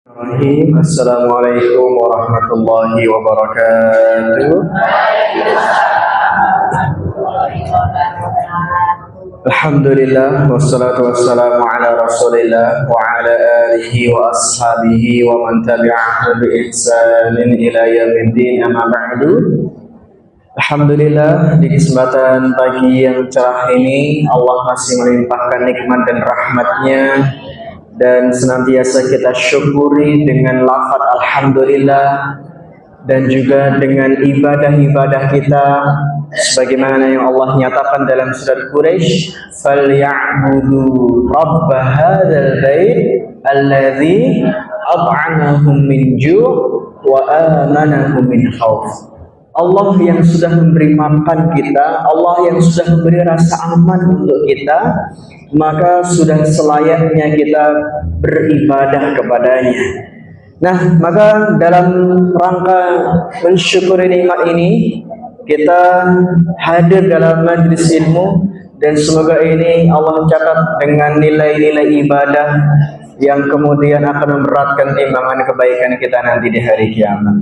Assalamualaikum warahmatullahi wabarakatuh. Alhamdulillah wassalatu wassalamu ala Rasulillah wa ala alihi wa ashabihi wa man tabi'ahu bi ihsanin ila yaumiddin, amma ba'du. Alhamdulillah, di kesempatan pagi yang cerah ini Allah masih melimpahkan nikmat dan rahmatnya, dan senantiasa kita syukuri dengan lafaz alhamdulillah dan juga dengan ibadah-ibadah kita sebagaimana yang Allah nyatakan dalam surat Quraisy, "Falya'budu rabb hadzal bait alladzi at'amahum min ju' wa amanahum min khauf." Allah yang sudah memberi makan kita, Allah yang sudah memberi rasa aman untuk kita, maka sudah selayaknya kita beribadah kepadanya. Nah, maka dalam rangka mensyukuri nikmat ini, kita hadir dalam majlis ilmu, dan semoga ini Allah catat dengan nilai-nilai ibadah yang kemudian akan memberatkan timbangan kebaikan kita nanti di hari kiamat.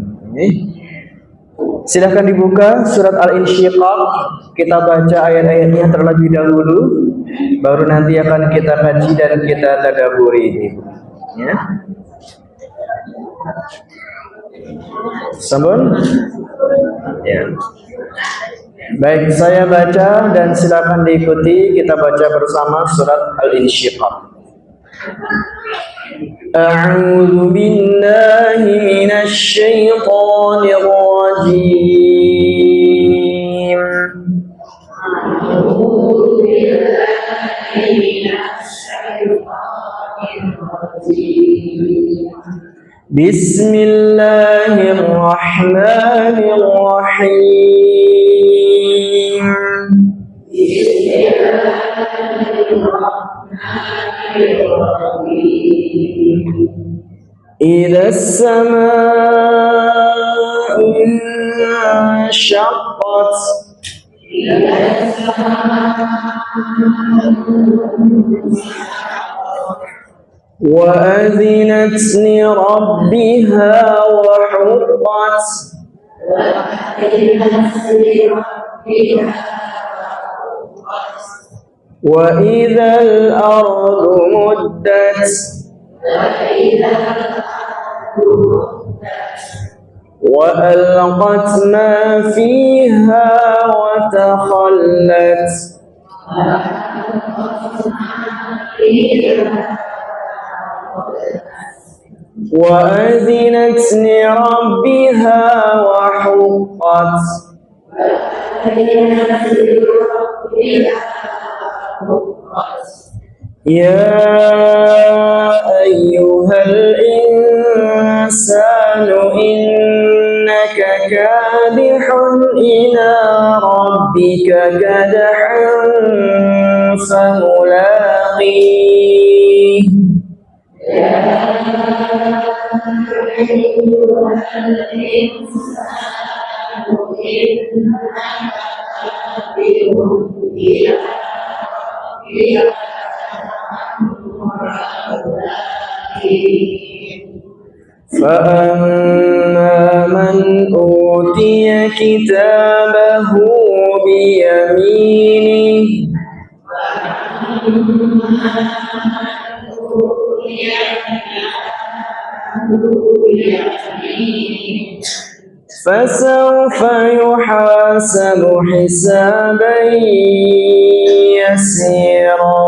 Silahkan dibuka surat Al-Insyiqaq, kita baca ayat-ayatnya terlebih dahulu, baru nanti akan kita kaji dan kita tadabburi. Ya. Sambung? Ya. Baik, saya baca dan silakan diikuti. Kita baca bersama surat Al-Insyiqaq. A'udzu billahi minasy syaithanir rajim. A'udzu billahi minasy syaithanir rajim. Bismillahirrahmanirrahim. إذا السماء انشقت وأذنت لربها وحقت وإذا الأرض مدت وألقت ما فيها وتخلت وأذنت لربها وحقت يا أيها الإنسان إنك كادح إلى ربك كدحا فملاقيه فأما من أوتي كتابه بيمينه فسوف يحاسب حسابا يسيرا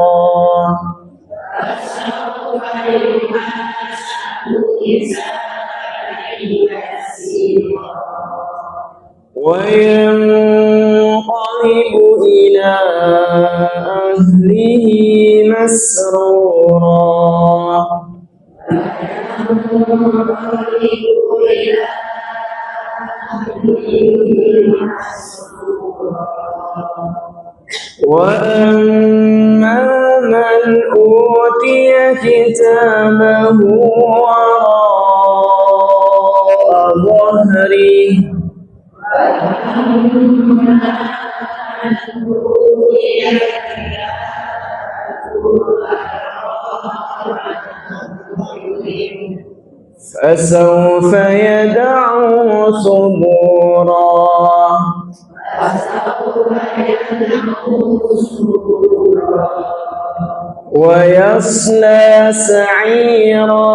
وينقلب إلى أهله مسرورا وأما من أوتي كتابه وراء ظهره فسوف يدعو ثبورا ويصلى سعيرا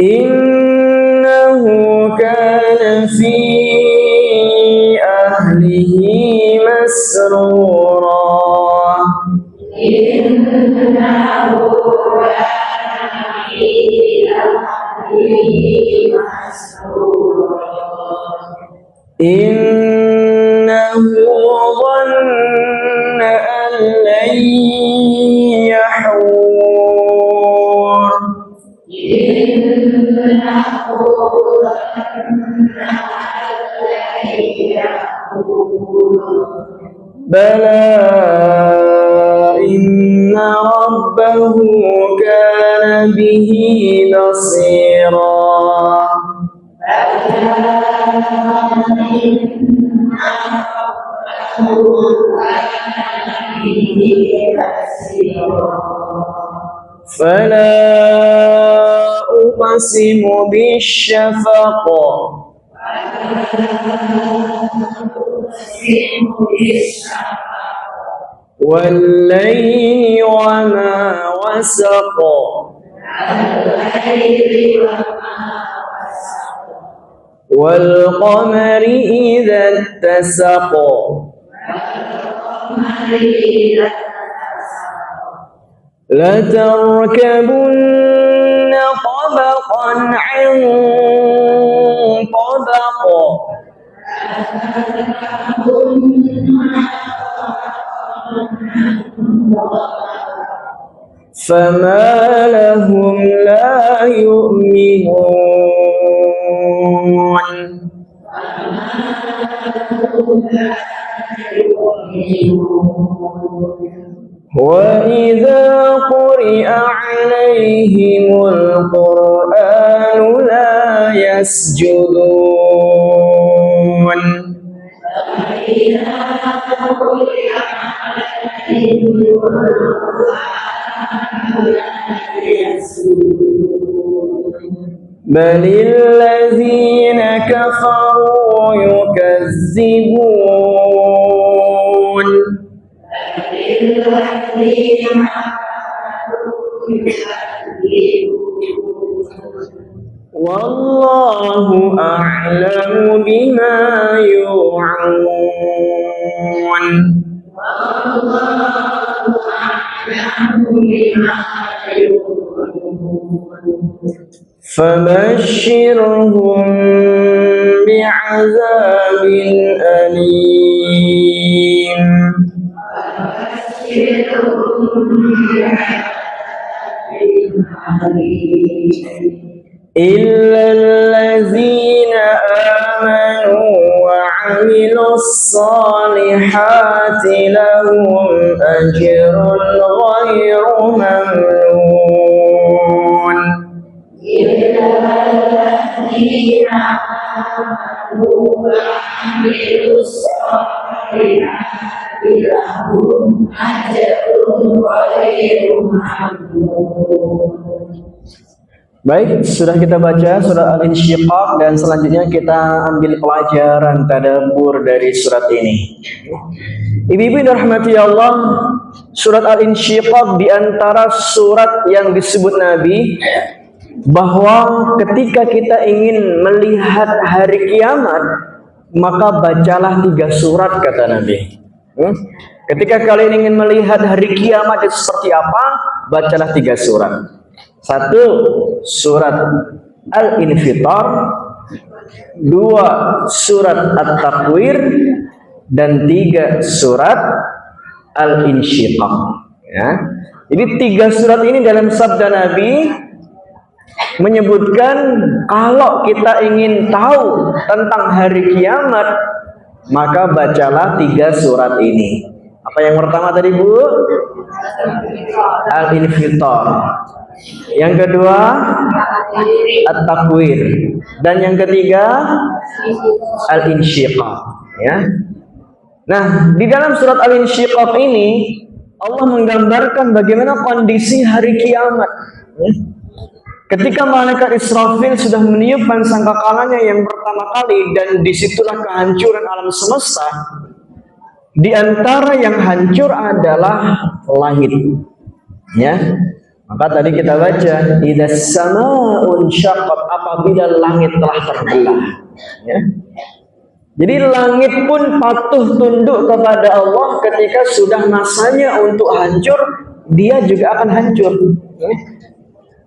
إنه كان في أهله مسرورا إنه ظن أن لن يحور بلى إن ربه كان به بصيرا فلا أقسم بالشفق والليل وما وسق والقمر إذا اتسق لتركبن طبقا عن طبق فما لهم لا يؤمنون وإذا قرئ عليهم القرآن لا يسجدون بل الذين كفروا يكذبون والله أعلم بما يوعون فبشرهم بعذاب أليم إلا الذين آمنوا وعملوا الصالحات لهم أجر غير ممنون إلا الذين آمنوا وعملوا الصالحات لهم أجر غير ممنون. Baik, sudah kita baca surat Al-Insyiqaq dan selanjutnya kita ambil pelajaran tadabbur dari surat ini. Ibu-ibu dirahmati Allah, surat Al-Insyiqaq di antara surat yang disebut Nabi bahwa ketika kita ingin melihat hari kiamat, maka bacalah 3 surat kata Nabi. Ketika kalian ingin melihat hari kiamat itu seperti apa, bacalah 3 surat. 1. Surat Al-Infitar, 2. Surat At-Takwir, dan 3. Surat Al-Insyiqaq. Ya. Jadi 3 surat ini dalam sabda Nabi menyebutkan kalau kita ingin tahu tentang hari kiamat, maka bacalah 3 surat ini. Apa yang pertama tadi, Bu? Al-Infitar. Yang kedua At-Takwir, dan yang ketiga Al-Insyiqaq, ya. Nah, di dalam surat Al-Insyiqaq ini Allah menggambarkan bagaimana kondisi hari kiamat. Ketika malaikat Israfil sudah meniupkan sangkakalanya yang pertama kali, dan disitulah kehancuran alam semesta. Di antara yang hancur adalah langit. Ya, maka tadi kita baca, idas samaun syaqqat, apabila langit telah terbelah. Ya. Jadi langit pun patuh tunduk kepada Allah ketika sudah masanya untuk hancur, dia juga akan hancur. Ya.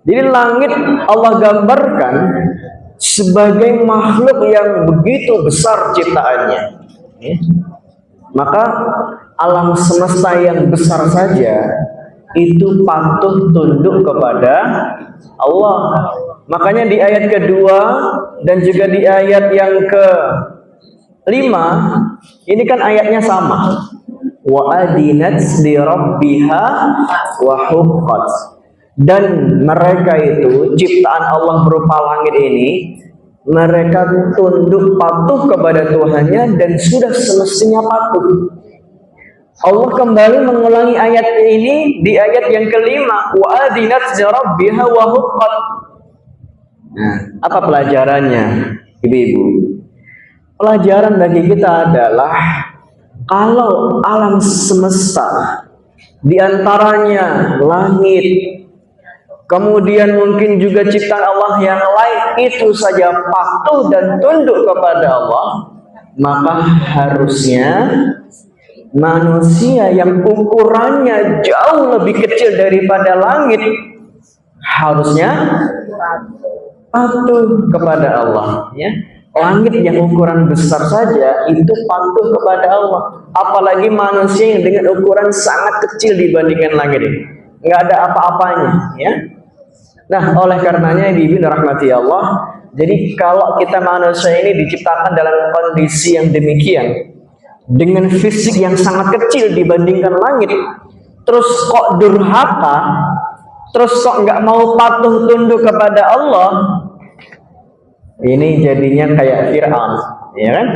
Jadi langit Allah gambarkan sebagai makhluk yang begitu besar ciptaannya. Ya. Maka alam semesta yang besar saja itu patuh tunduk kepada Allah. Makanya di ayat kedua dan juga di ayat yang ke-5 ini kan ayatnya sama. Wa adinat li rabbiha wa huqqat. Dan mereka itu ciptaan Allah berupa langit ini, mereka tunduk patuh kepada Tuhannya dan sudah semestinya patuh. Allah kembali mengulangi ayat ini di ayat yang ke-5, wa adinat li rabbiha wa huqqat. Nah, apa pelajarannya, Ibu-ibu? Pelajaran bagi kita adalah kalau alam semesta, di antaranya langit, kemudian mungkin juga ciptaan Allah yang lain, itu saja patuh dan tunduk kepada Allah, maka harusnya manusia yang ukurannya jauh lebih kecil daripada langit harusnya patuh kepada Allah. Ya. Langit yang ukuran besar saja itu patuh kepada Allah, apalagi manusia yang dengan ukuran sangat kecil dibandingkan langit ini, nggak ada apa-apanya. Ya. Nah, oleh karenanya ibu dirahmati Allah, jadi kalau kita manusia ini diciptakan dalam kondisi yang demikian, dengan fisik yang sangat kecil dibandingkan langit, terus kok durhaka, terus kok nggak mau patuh tunduk kepada Allah, ini jadinya kayak Fir'aun, ya kan?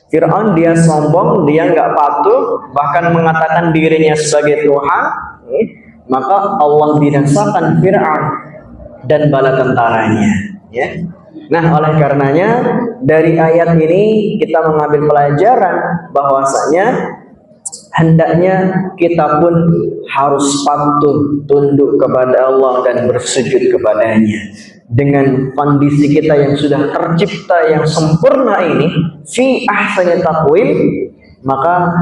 Fir'aun dia sombong, dia nggak patuh, bahkan mengatakan dirinya sebagai Tuhan. Maka Allah binasakan Fir'aun dan bala tentaranya. Ya. Nah, oleh karenanya dari ayat ini kita mengambil pelajaran bahwasanya hendaknya kita pun harus patuh tunduk kepada Allah dan bersujud kepadanya. Dengan kondisi kita yang sudah tercipta yang sempurna ini, fi ahsani taqwim, maka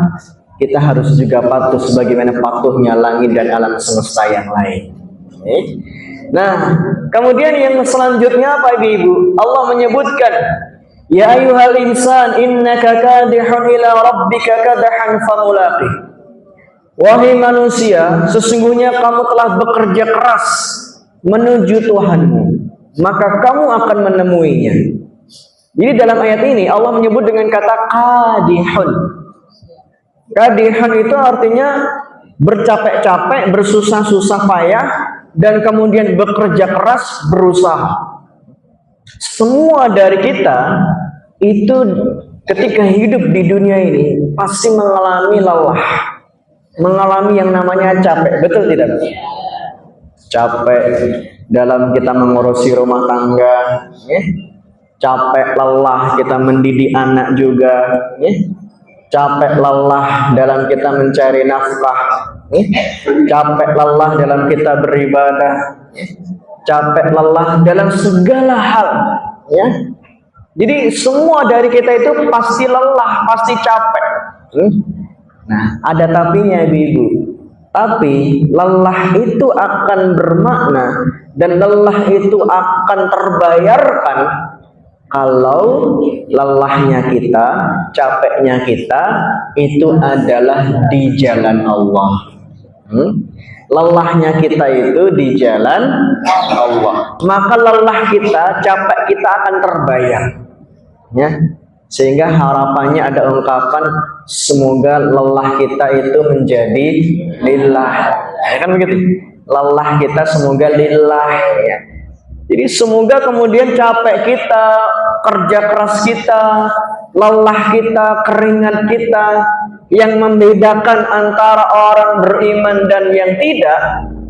kita harus juga patuh sebagaimana patuhnya langit dan alam semesta yang lain. Nah, kemudian yang selanjutnya apa ibu-ibu? Allah menyebutkan, ya ayyuhal insan innaka kadihun ila rabbika kadahan famulaqih. Wahai manusia, sesungguhnya kamu telah bekerja keras menuju Tuhanmu, maka kamu akan menemuinya. Jadi dalam ayat ini Allah menyebut dengan kata kadihun. Kadihun itu artinya bercapek-capek, bersusah-susah payah, dan kemudian bekerja keras, berusaha. Semua dari kita itu ketika hidup di dunia ini pasti mengalami lelah, mengalami yang namanya capek, betul tidak? Capek dalam kita mengurusi rumah tangga, ya? Capek lelah kita mendidik anak juga, ya? Capek lelah dalam kita mencari nafkah, capek lelah dalam kita beribadah, capek lelah dalam segala hal, ya. Jadi semua dari kita itu pasti lelah, pasti capek. Nah, ada tapinya ibu-ibu. Tapi lelah itu akan bermakna dan lelah itu akan terbayarkan kalau lelahnya kita, capeknya kita itu adalah di jalan Allah. Lelahnya kita itu di jalan Allah, maka lelah kita, capek kita akan terbayar, ya. Sehingga harapannya ada ungkapan semoga lelah kita itu menjadi lillah, ya kan begitu? Lelah kita semoga lillah, ya. Jadi semoga kemudian capek kita, kerja keras kita, lelah kita, keringat kita yang membedakan antara orang beriman dan yang tidak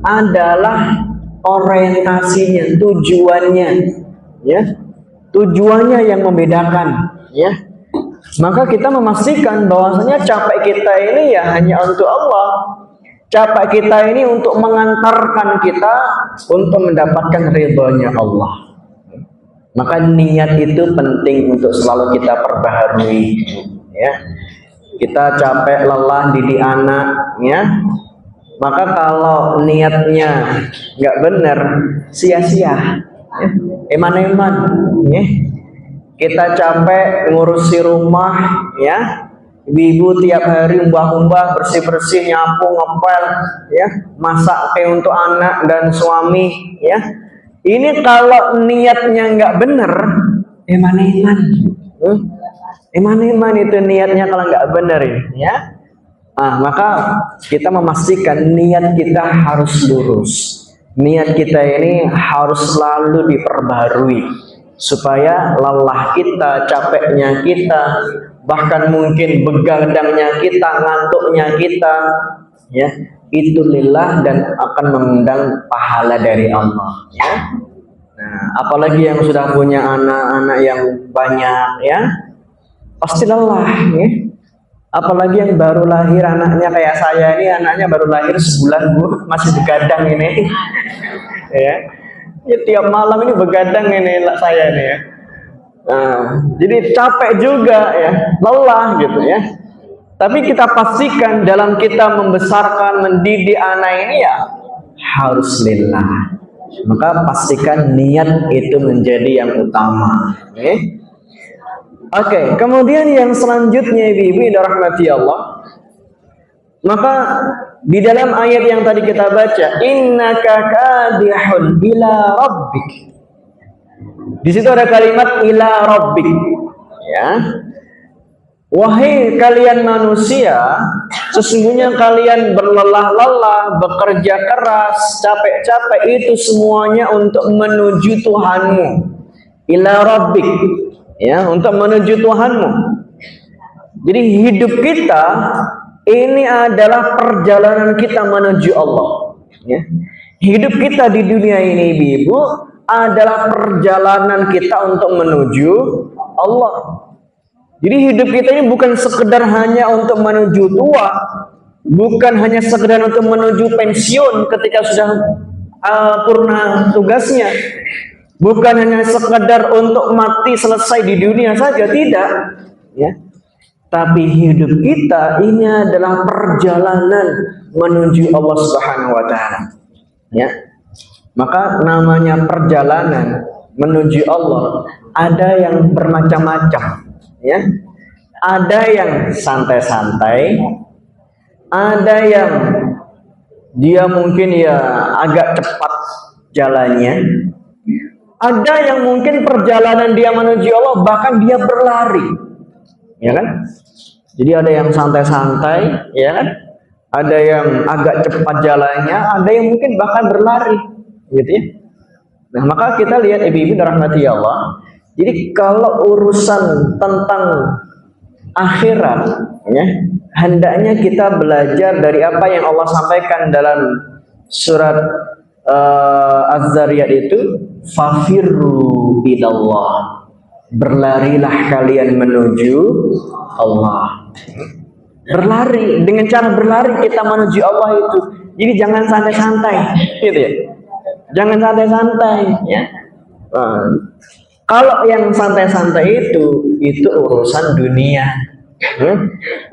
adalah orientasinya, tujuannya, ya. Tujuannya yang membedakan, ya. Maka kita memastikan bahwasanya capek kita ini ya hanya untuk Allah. Capek kita ini untuk mengantarkan kita untuk mendapatkan ridhonya Allah. Maka niat itu penting untuk selalu kita perbaharui, ya. Kita capek lelah didik anak, ya. Maka kalau niatnya nggak benar, sia-sia, ya. Eman-eman, ya. Kita capek ngurusi rumah, ya. Ibu-ibu tiap hari umbah-umbah, bersih-bersih, nyapu, ngepel, ya, masak kayak untuk anak dan suami, ya. Ini kalau niatnya nggak benar, eman-eman, eman-eman itu niatnya kalau nggak benar, ya. Nah, maka kita memastikan niat kita harus lurus. Niat kita ini harus selalu diperbaharui supaya lelah kita, capeknya kita, bahkan mungkin begadangnya kita, ngantuknya kita, ya, itu lillah dan akan mengundang pahala dari Allah, ya. Nah, apalagi yang sudah punya anak-anak yang banyak, ya, pasti lelah, ya. Apalagi yang baru lahir anaknya kayak saya ini, anaknya baru lahir sebulan, Bu, masih begadang ini. Ya. Ya, tiap malam ini begadang ini saya ini, ya. Nah, jadi capek juga, ya, lelah gitu, ya. Tapi kita pastikan dalam kita membesarkan, mendidik anak ini ya harus lillah. Maka pastikan niat itu menjadi yang utama. Oke, kemudian yang selanjutnya ibu-ibu dirahmati Allah. Maka di dalam ayat yang tadi kita baca, innaka kadihun ila rabbik. Di situ ada kalimat ila rabbik, ya. Wahai kalian manusia, sesungguhnya kalian berlelah-lelah, bekerja keras, capek-capek, itu semuanya untuk menuju Tuhanmu. Ila rabbik, ya, untuk menuju Tuhanmu. Jadi hidup kita ini adalah perjalanan kita menuju Allah, ya. Hidup kita di dunia ini, ibu, adalah perjalanan kita untuk menuju Allah. Jadi hidup kita ini bukan sekedar hanya untuk menuju tua, bukan hanya sekedar untuk menuju pensiun ketika sudah purna tugasnya, bukan hanya sekedar untuk mati selesai di dunia saja, tidak, ya. Tapi hidup kita ini adalah perjalanan menuju Allah Subhanahu wa taala, ya. Maka namanya perjalanan menuju Allah ada yang bermacam-macam, ya. Ada yang santai-santai, ada yang dia mungkin ya agak cepat jalannya, ada yang mungkin perjalanan dia menuju Allah bahkan dia berlari, ya kan? Jadi ada yang santai-santai, ya kan? Ada yang agak cepat jalannya, ada yang mungkin bahkan berlari, gitu ya. Nah, maka kita lihat ibu-ibu dirahmati Allah. Jadi kalau urusan tentang akhirat, ya, hendaknya kita belajar dari apa yang Allah sampaikan dalam surat Az-Zariyat itu, fafirru ilallah, berlarilah kalian menuju Allah. Berlari, dengan cara berlari kita menuju Allah itu. Jadi jangan santai-santai, gitu ya. Jangan santai-santai, ya. Kalau yang santai-santai itu urusan dunia.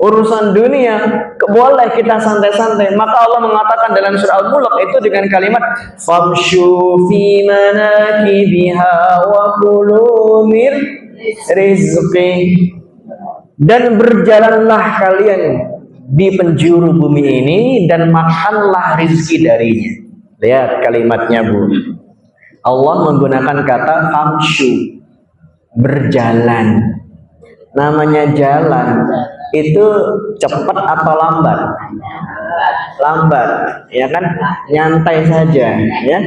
Urusan dunia boleh kita santai-santai. Maka Allah mengatakan dalam surah Al-Mulk itu dengan kalimat famshu fi manakibiha wa kulu mir rizqi, dan berjalanlah kalian di penjuru bumi ini dan makanlah rizki darinya. Lihat kalimatnya, Bu. Allah menggunakan kata famshu, berjalan. Namanya jalan itu cepat atau lambat? Lambat, ya kan? Nyantai saja, ya.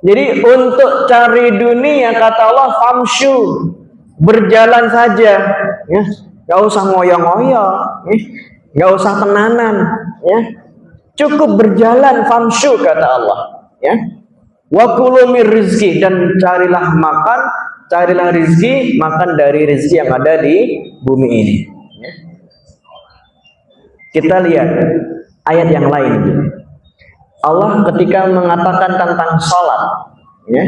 Jadi untuk cari dunia kata Allah famshu, berjalan saja, ya. Gak usah ngoyo-ngoyo, ya. nggak usah tenanan, ya. Cukup berjalan, famshu kata Allah, ya. Wa kulu mir rizki, dan carilah rizki, makan dari rizki yang ada di bumi ini. Ya. Kita lihat ayat yang lain. Allah ketika mengatakan tentang salat, ya,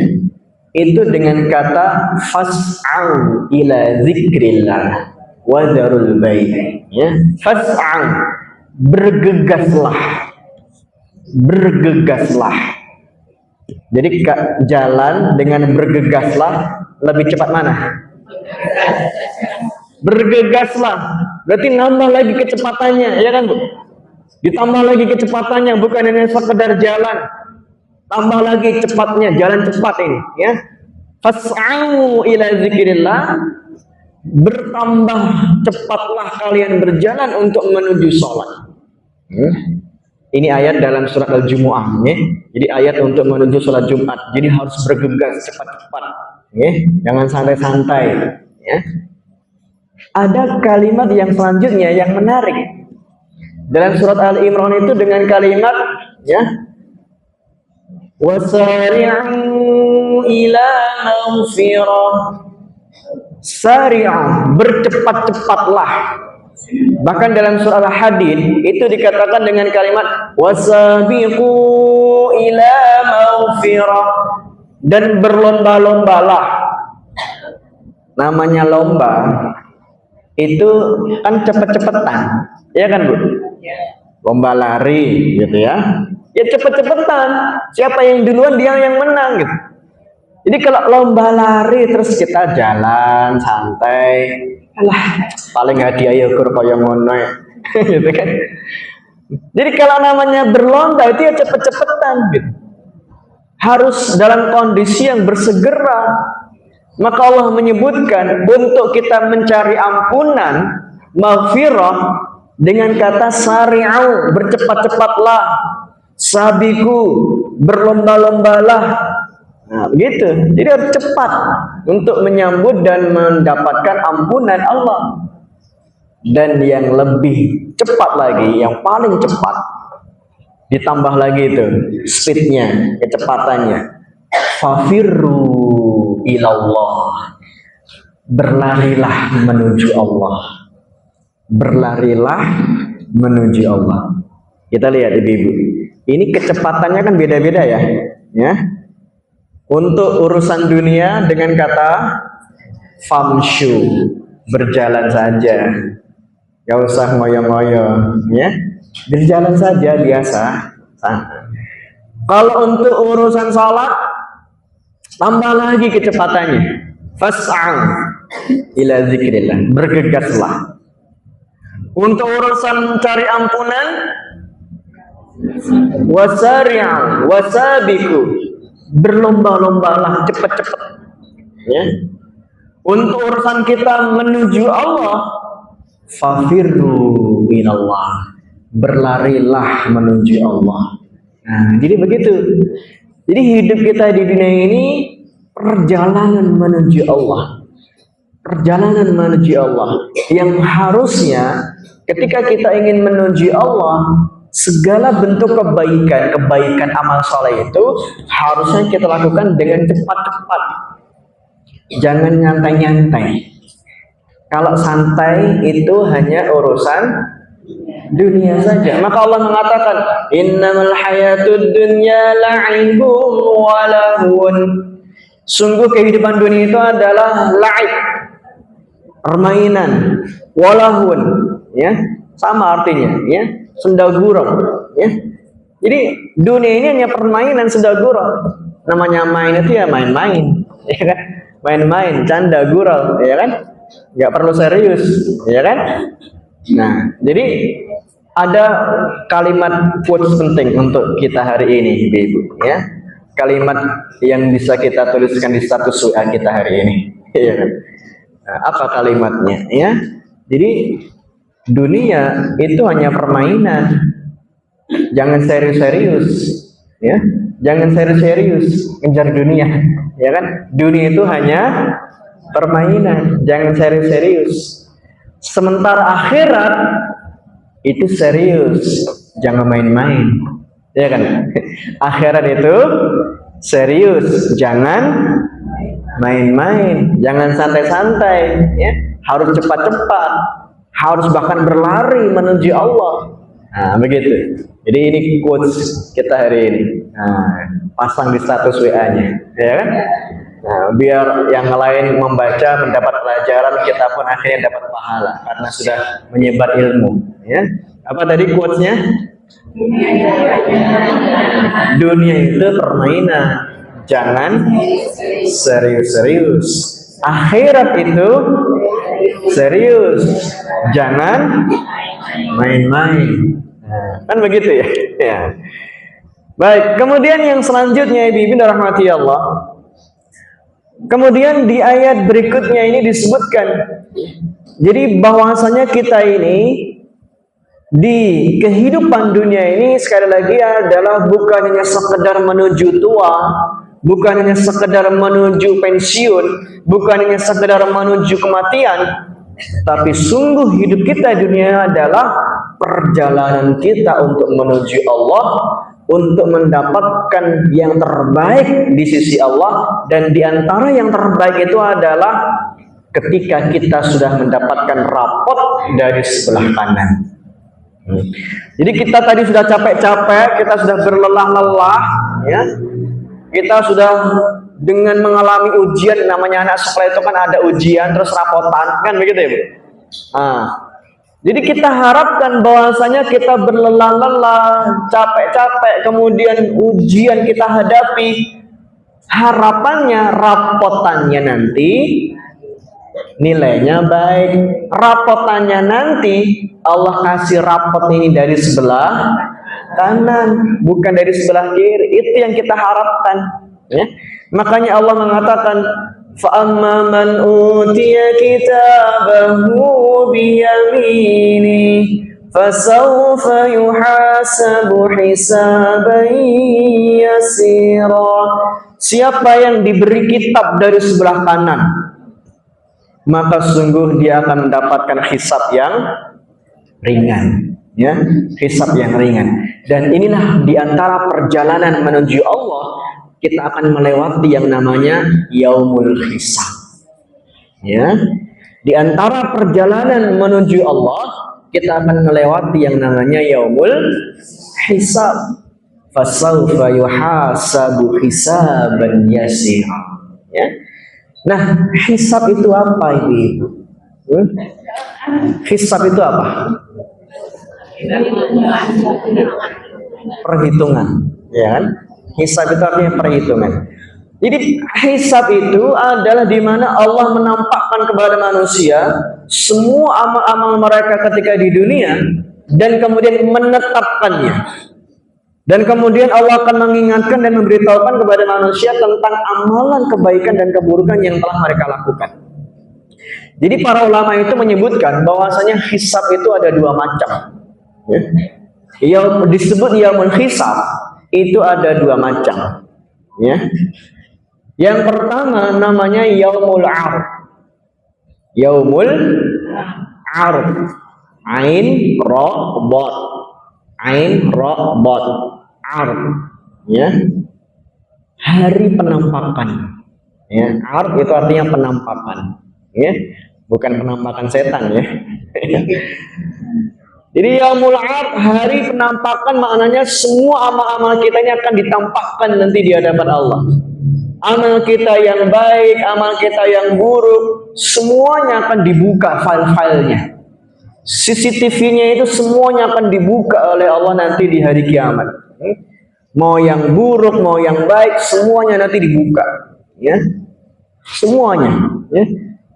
itu dengan kata fas'au ila zikrillah wa dzarul bai', ya. Fas'au, bergegaslah. Jadi jalan dengan bergegaslah, lebih cepat mana? Bergegaslah, berarti nambah lagi kecepatannya, ya kan Bu? Ditambah lagi kecepatannya, bukan hanya sekedar jalan, tambah lagi cepatnya, jalan cepat ini, ya. Fas'au ila zikrillah, bertambah cepatlah kalian berjalan untuk menuju sholat. Ini ayat dalam surat Al-Jumu'ah, ya. Jadi ayat untuk menuju sholat Jumat. Jadi harus bergegas cepat-cepat, ya. Jangan santai-santai, ya. Ada kalimat yang selanjutnya yang menarik dalam surat Al-Imran itu dengan kalimat, ya, wasari'u ila maghfirah. Sari'u, bercepat-cepatlah. Bahkan dalam surah Al-Hadid itu dikatakan dengan kalimat wasabiqu ila maghfirah, dan berlomba-lombalah. Namanya lomba itu kan cepet-cepetan, ya kan Bu? Lomba lari gitu, ya. Ya cepet-cepetan, siapa yang duluan dia yang menang gitu. Jadi kalau lomba lari terus kita jalan santai, alah paling hadiah ukur kaya ngono gitu kan. Jadi kalau namanya berlomba itu ya cepet-cepetan gitu. Harus dalam kondisi yang bersegera. Maka Allah menyebutkan untuk kita mencari ampunan, maghfirah, dengan kata sari'u, bercepat-cepatlah, sabiku, berlomba-lombalah. Nah, begitu. Jadi harus cepat untuk menyambut dan mendapatkan ampunan Allah. Dan yang lebih cepat lagi, yang paling cepat, ditambah lagi itu speednya, kecepatannya. Fafirru ilallah, berlarilah menuju Allah. Berlarilah menuju Allah. Kita lihat ibu-ibu, ini kecepatannya kan beda-beda, ya. Ya. Untuk urusan dunia dengan kata famshu, berjalan saja, gak usah ngoyo-ngoyo, ya, berjalan saja biasa. Kalau untuk urusan salat, tambah lagi kecepatannya, fas'au ila zikrillah, bergegaslah. Untuk urusan cari ampunan, wasari'u wasabiku, berlomba-lombalah, cepat-cepat, ya. Untuk urusan kita menuju Allah, fafirru ilallah, berlarilah menuju Allah. Nah, jadi begitu. Jadi hidup kita di dunia ini perjalanan menuju Allah. Perjalanan menuju Allah yang harusnya ketika kita ingin menuju Allah, segala bentuk kebaikan amal soleh itu harusnya kita lakukan dengan cepat-cepat. Jangan nyantai-nyantai. Kalau santai itu hanya urusan dunia saja. Maka Allah mengatakan, innamal hayatud dunya la'ibun wa lahun. Sungguh kehidupan dunia itu adalah la'ib, permainan, walahun, ya, sama artinya, ya, senda gurau, ya. Jadi dunia ini hanya permainan, senda gurau. Namanya main itu ya main-main, ya kan? Main-main, canda gurau, ya kan? Nggak perlu serius, ya kan? Nah, jadi ada kalimat quotes penting untuk kita hari ini, Ibu, ya. Kalimat yang bisa kita tuliskan di status WA kita hari ini, ya kan? Nah, apa kalimatnya, ya? Jadi dunia itu hanya permainan. Jangan serius-serius, ya. Jangan serius-serius ngejar dunia, ya kan? Dunia itu hanya permainan, jangan serius-serius. Sementara akhirat itu serius, jangan main-main, ya kan? Akhirat itu serius, jangan main-main, jangan santai-santai, ya. Harus cepat-cepat, harus bahkan berlari menuju Allah. Nah, begitu. Jadi ini quotes kita hari ini. Nah, pasang di status WA-nya, ya kan? Nah, biar yang lain membaca, mendapat pelajaran, kita pun akhirnya dapat pahala karena sudah menyebar ilmu. Ya, apa tadi quotes-nya? Dunia itu permainan, jangan serius-serius. Akhirat itu serius, jangan main-main. Nah, kan begitu ya? Ya. Baik, kemudian yang selanjutnya ibu-ibu rahmati Allah. Kemudian di ayat berikutnya ini disebutkan, jadi bahwasanya kita ini di kehidupan dunia ini sekali lagi adalah bukan hanya sekedar menuju tua, bukan hanya sekedar menuju pensiun, bukan hanya sekedar menuju kematian, tapi sungguh hidup kita di dunia adalah perjalanan kita untuk menuju Allah, untuk mendapatkan yang terbaik di sisi Allah. Dan di antara yang terbaik itu adalah ketika kita sudah mendapatkan rapot dari sebelah kanan. Jadi kita tadi sudah capek-capek, kita sudah berlelah-lelah, ya. Kita sudah dengan mengalami ujian, namanya anak sekolah itu kan ada ujian terus rapotan, kan begitu ya, Bu? Nah, jadi kita harapkan bahwasanya kita berlelah-lelah, capek-capek, kemudian ujian kita hadapi, harapannya rapotannya nanti nilainya baik, rapotannya nanti Allah kasih rapot ini dari sebelah kanan, bukan dari sebelah kiri. Itu yang kita harapkan, ya. Makanya Allah mengatakan, فَأَمَّا مَنْ أُوتِيَ كِتَابَهُ بِيَمِينِهِ فَسَوْفَ يُحَاسَبُ حِسَابًا يَسِيرًا. Siapa yang diberi kitab dari sebelah kanan, maka sungguh dia akan mendapatkan hisab yang ringan, ya, hisab yang ringan. Dan inilah diantara perjalanan menuju Allah, kita akan melewati yang namanya yaumul hisab. Ya, di antara perjalanan menuju Allah, kita akan melewati yang namanya yaumul hisab. Fasawfa yuhasabu hisaban yasira. Ya. Nah, hisab itu apa Ibu? Hisab itu apa? Perhitungan, ya kan? Hisab itu artinya perhitungan. Jadi hisab itu adalah di mana Allah menampakkan kepada manusia semua amal-amal mereka ketika di dunia dan kemudian menetapkannya. Dan kemudian Allah akan mengingatkan dan memberitahukan kepada manusia tentang amalan kebaikan dan keburukan yang telah mereka lakukan. Jadi para ulama itu menyebutkan bahwasanya hisab itu ada dua macam. Ya. Yang disebut yaumul hisab itu ada dua macam. Ya. Yang pertama namanya yaumul 'ard. Yaumul 'ard. Ain ra bot. Ain ra bot. 'Ard. Ya. Hari penampakan. Ya, 'ard itu artinya penampakan. Ya. Bukan penampakan setan, ya. Jadi yaumul 'ard, hari penampakan, maknanya semua amal-amal kita ini akan ditampakkan nanti di hadapan Allah. Amal kita yang baik, amal kita yang buruk, semuanya akan dibuka file-filenya. CCTV-nya itu semuanya akan dibuka oleh Allah nanti di hari kiamat. Mau yang buruk, mau yang baik, semuanya nanti dibuka. Ya, semuanya. Ya.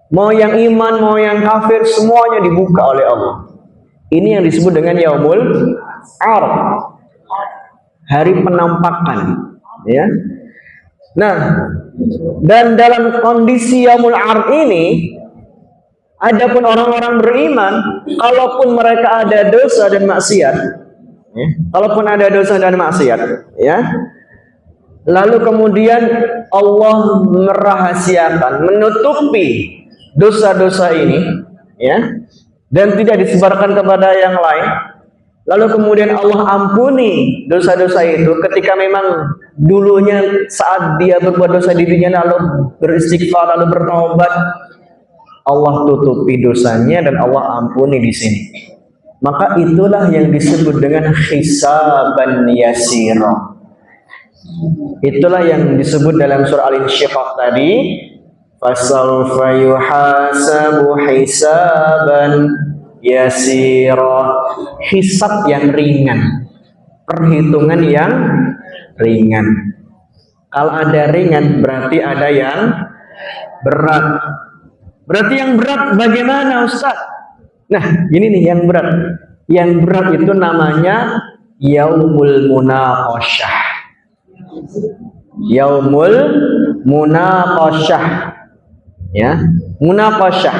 Mau yang iman, mau yang kafir, semuanya dibuka oleh Allah. Ini yang disebut dengan yaumul 'ard, hari penampakan. Ya. Nah, dan dalam kondisi yaumul 'ard ini, adapun orang-orang beriman, kalaupun mereka ada dosa dan maksiat, ya, kalaupun ada dosa dan maksiat, ya, lalu kemudian Allah merahasiakan, menutupi dosa-dosa ini, ya, dan tidak disebarkan kepada yang lain, lalu kemudian Allah ampuni dosa-dosa itu ketika memang dulunya saat dia berbuat dosa di dunia lalu beristighfar lalu bertobat, Allah tutupi dosanya dan Allah ampuni di sini. Maka itulah yang disebut dengan hisaban yasira. Itulah yang disebut dalam surah Al-Insyiqaq tadi, fasawfa yuhasabu hisaban yasira, hisab yang ringan, perhitungan yang ringan. Kalau ada ringan berarti ada yang berat. Berarti yang berat bagaimana Ustaz? Nah ini nih yang berat. Yang berat itu namanya yaumul munaqasyah. Yaumul munaqasyah, ya, munaqasyah.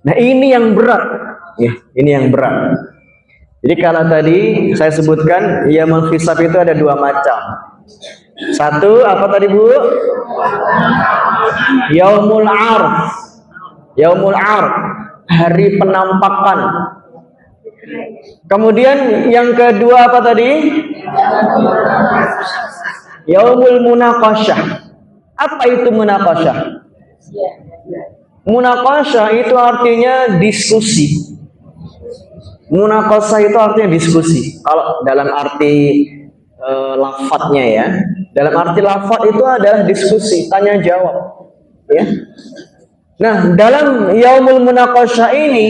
Nah ini yang berat. Ya, ini yang berat. Jadi kalau tadi saya sebutkan yaumul hisab itu ada dua macam. Satu apa tadi Bu? Yaumul arf. Yaumul arf, hari penampakan. Kemudian yang kedua apa tadi? Yaumul munaqasyah. Apa itu munaqasyah? Munaqasyah itu artinya diskusi. Munaqasyah itu artinya diskusi. Kalau dalam arti lafadznya ya, dalam arti lafadz itu adalah diskusi, tanya jawab. Ya. Nah, dalam yaumul munaqasyah ini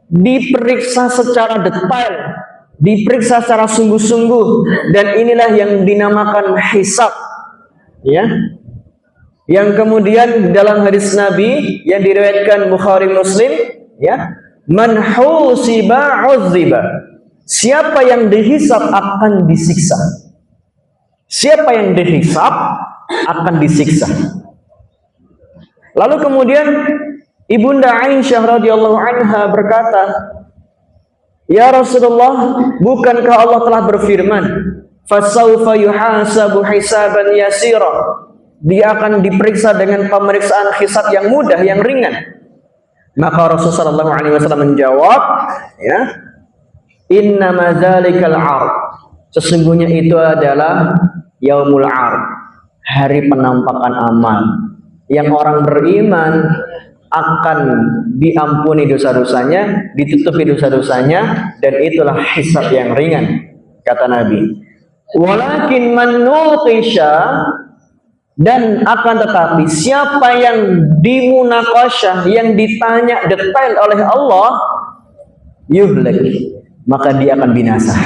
diperiksa secara detail, diperiksa secara sungguh-sungguh, dan inilah yang dinamakan hisab. Ya. Yang kemudian dalam hadis Nabi yang diriwayatkan Bukhari Muslim, ya, man husiba uzziba. Siapa yang dihisab akan disiksa. Siapa yang dihisab akan disiksa. Lalu kemudian Ibunda Aisyah radhiyallahu anha berkata, "Ya Rasulullah, bukankah Allah telah berfirman, fasawfa yuhasabu hisaban yasira?" Dia akan diperiksa dengan pemeriksaan hisab yang mudah, yang ringan. Maka Rasulullah SAW menjawab, ya, innama dzalikal 'ard. Sesungguhnya itu adalah yaumul 'ard, hari penampakan amal. Yang orang beriman akan diampuni dosa-dosanya, ditutupi dosa-dosanya, dan itulah hisab yang ringan, kata Nabi. Walakin man nuqisha, dan akan tetapi siapa yang dimunaqasyah, yang ditanya detail oleh Allah, yuhlak, maka dia akan binasa.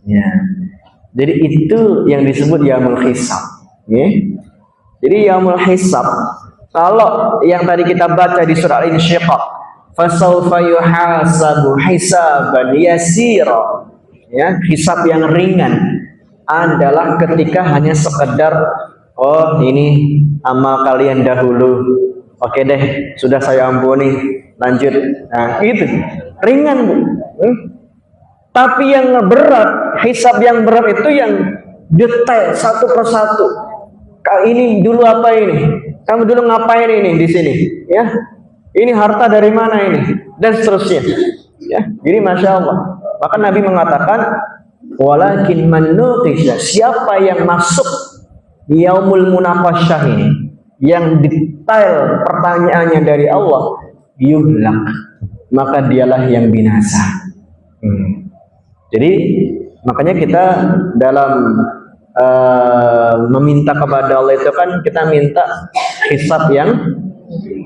Ya. Jadi itu yang disebut yaumul hisab. Ya. Jadi yaumul hisab, kalau yang tadi kita baca di surah Al-Insyiqaq, fasawfa yuhasabu hisaban yasira, ya, hisab yang ringan adalah ketika hanya sekedar, oh ini amal kalian dahulu, oke deh, sudah saya ampuni, lanjut. Nah itu ringan Bu. Tapi yang berat, hisab yang berat itu yang detail satu persatu. Ini dulu apa ini? Kamu dulu ngapain ini di sini? Ya, ini harta dari mana ini? Dan seterusnya. Ya, jadi masya Allah. Maka Nabi mengatakan, walakin man nuqisha, siapa yang masuk yaumul munaqasyah ini, yang detail pertanyaannya dari Allah, yuhlak, maka dialah yang binasa. Jadi makanya kita dalam meminta kepada Allah itu kan kita minta hisab yang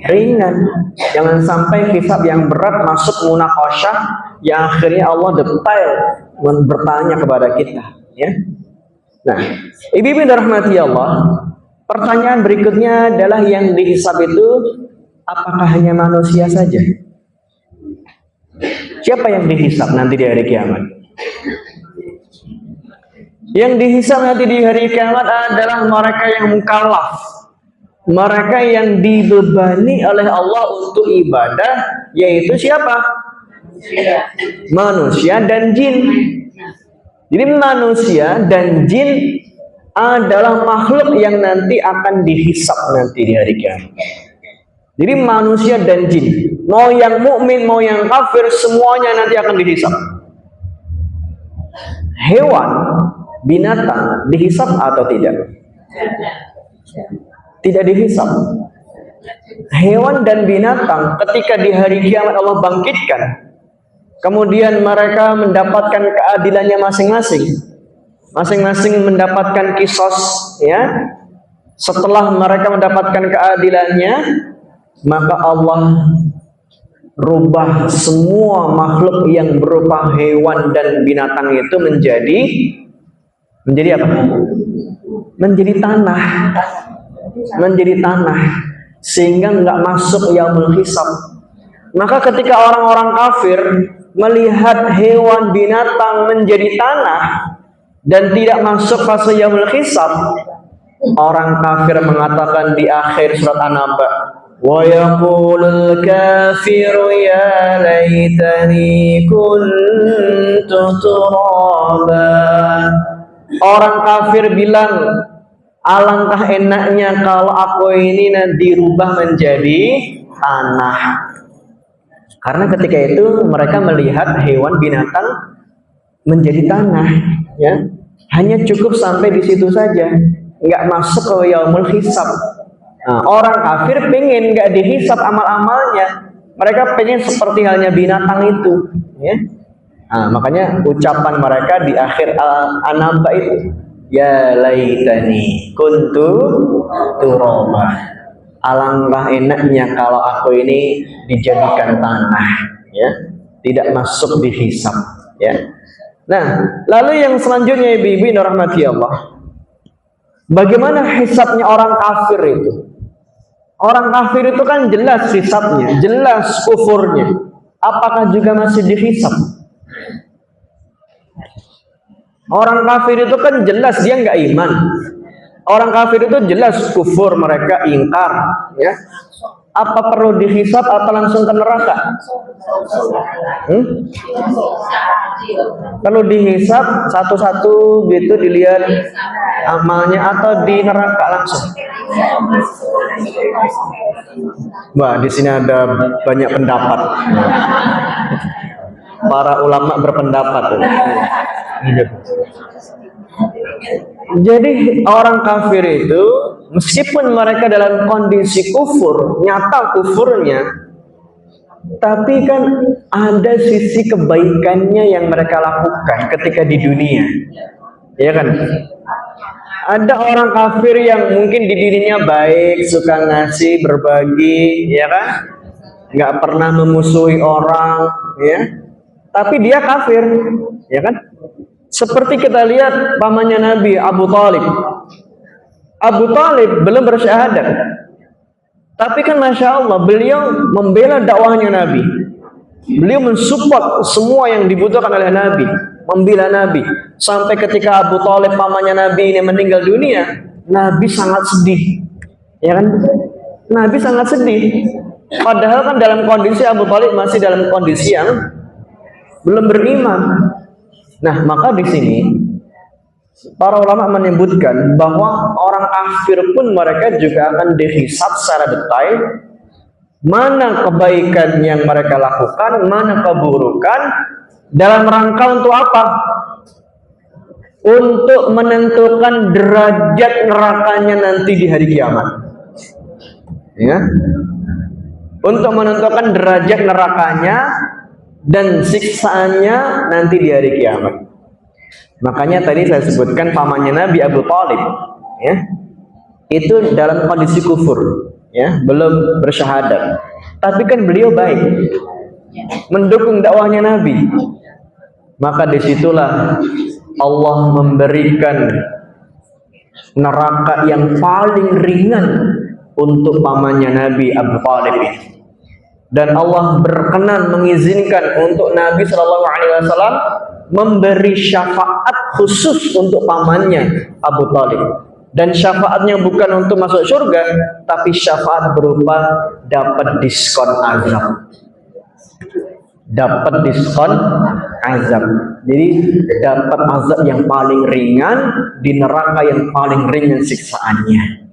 ringan, jangan sampai hisab yang berat masuk munaqasyah yang akhirnya Allah detail bertanya kepada kita, ya. Nah, ibu-ibu dirahmati Allah, pertanyaan berikutnya adalah yang dihisab itu apakah hanya manusia saja? Siapa yang dihisab nanti di hari kiamat? Yang dihisab nanti di hari kiamat adalah mereka yang mukallaf, mereka yang dibebani oleh Allah untuk ibadah, yaitu siapa? Manusia dan jin. Jadi manusia dan jin adalah makhluk yang nanti akan dihisab nanti di hari kiamat. Jadi manusia dan jin, mau yang mukmin mau yang kafir, semuanya nanti akan dihisab. hewan, binatang dihisab atau tidak? Tidak dihisab. Hewan dan binatang ketika di hari kiamat Allah bangkitkan, kemudian mereka mendapatkan keadilannya masing-masing. Masing-masing mendapatkan kisos, ya. Setelah mereka mendapatkan keadilannya, maka Allah rubah semua makhluk yang berupa hewan dan binatang itu menjadi apa? Menjadi tanah. Menjadi tanah, sehingga nggak masuk yaumul hisab. Maka ketika orang-orang kafir melihat hewan binatang menjadi tanah dan tidak masuk fase yaumul hisab, orang kafir mengatakan di akhir surat An-Naba, wa yaqulul kafiru ya laitani kuntu turaba. Orang kafir bilang, alangkah enaknya kalau aku ini nanti dirubah menjadi tanah. Karena ketika itu mereka melihat hewan binatang menjadi tanah, ya. Hanya cukup sampai di situ saja, nggak masuk ke yaumul hisab. Nah, orang kafir pengen nggak dihisab amal-amalnya, mereka pengen seperti halnya binatang itu, ya. Nah, makanya ucapan mereka di akhir An-Naba itu, ya laitani kuntu turaba. Alangkah enaknya kalau aku ini dijadikan tanah, ya, tidak masuk di hisab, ya. Nah, lalu yang selanjutnya ibu-ibu yang dirahmati Allah, bagaimana hisabnya orang kafir itu? Orang kafir itu kan jelas hisabnya, jelas kufurnya. Apakah juga masih dihisab? Orang kafir itu kan jelas dia nggak iman. Orang kafir itu jelas kufur, mereka ingkar, ya. Apa perlu dihisab atau langsung ke neraka? Perlu dihisab satu-satu gitu, dilihat amalnya, atau di neraka langsung? Wah, di sini ada banyak pendapat. Para ulama berpendapat. Jadi orang kafir itu meskipun mereka dalam kondisi kufur, nyata kufurnya, tapi kan ada sisi kebaikannya yang mereka lakukan ketika di dunia, ya kan? Ada orang kafir yang mungkin di dirinya baik, suka ngasih, berbagi, ya kan? Nggak pernah memusuhi orang, ya. Tapi dia kafir, ya kan? Seperti kita lihat pamannya Nabi Abu Talib. Abu Talib belum bersyahadat, tapi kan masya Allah beliau membela dakwahnya Nabi. Beliau mensupport semua yang dibutuhkan oleh Nabi, membela Nabi. Sampai ketika Abu Talib pamannya Nabi ini meninggal dunia, Nabi sangat sedih, ya kan? Nabi sangat sedih. Padahal kan dalam kondisi Abu Talib masih dalam kondisi yang belum beriman. Nah, maka di sini para ulama menyebutkan bahwa orang kafir pun mereka juga akan dihisab secara detail, mana kebaikan yang mereka lakukan, mana keburukan, dalam rangka untuk apa? Untuk menentukan derajat nerakanya nanti di hari kiamat, ya. Untuk menentukan derajat nerakanya dan siksaannya nanti di hari kiamat. Makanya tadi saya sebutkan pamannya Nabi Abu Talib, ya, itu dalam kondisi kufur, ya, belum bersyahadat. Tapi kan beliau baik, mendukung dakwahnya Nabi. Maka disitulah Allah memberikan neraka yang paling ringan untuk pamannya Nabi Abu Talib. Dan Allah berkenan mengizinkan untuk Nabi Shallallahu Alaihi Wasallam memberi syafaat khusus untuk pamannya Abu Talib. Dan syafaatnya bukan untuk masuk surga, tapi syafaat berupa dapat diskon azab. Dapat diskon azab. Jadi dapat azab yang paling ringan di neraka, yang paling ringan siksaannya.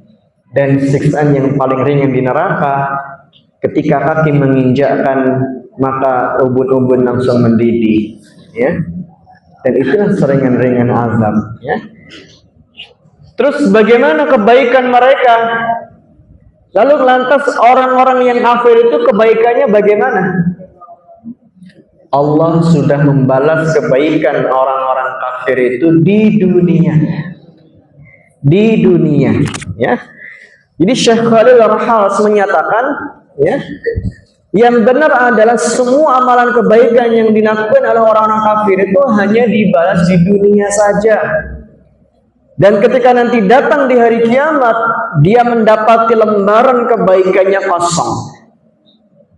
Dan siksaan yang paling ringan di neraka, ketika kaki menginjakkan, maka ubun-ubun langsung mendidih, ya. Dan itulah seringan-ringan azab, ya. Terus bagaimana kebaikan mereka? Lalu lantas orang-orang yang kafir itu kebaikannya bagaimana? Allah sudah membalas kebaikan orang-orang kafir itu di dunia. Di dunia, ya. Jadi Syekh Khalil Ar-Rahas menyatakan, ya, yang benar adalah semua amalan kebaikan yang dilakukan oleh orang-orang kafir itu hanya dibalas di dunia saja. Dan ketika nanti datang di hari kiamat, dia mendapati lembaran kebaikannya kosong.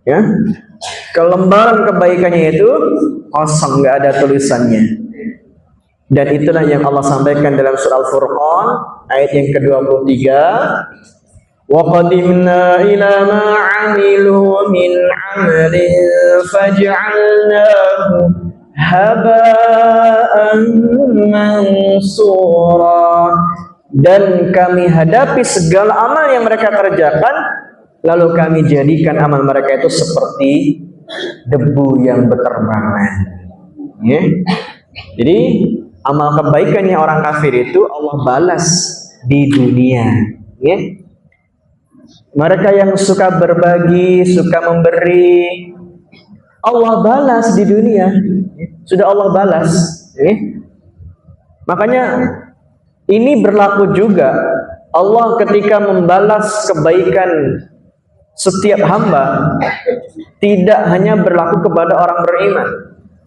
Ya, kelembaran kebaikannya itu kosong, nggak ada tulisannya. Dan itulah yang Allah sampaikan dalam surah Al-Furqan ayat yang ke-23. Wa qadimna ila ma 'amilu min 'amalin faj'alnahu haba'an mansura. Dan kami hadapi segala amal yang mereka kerjakan, lalu kami jadikan amal mereka itu seperti debu yang berterbangan. Ya. Jadi amal kebaikannya orang kafir itu Allah balas di dunia, ya. Mereka yang suka berbagi, suka memberi, Allah balas di dunia. Sudah Allah balas, ya. Makanya ini berlaku juga. Allah ketika membalas kebaikan setiap hamba tidak hanya berlaku kepada orang beriman.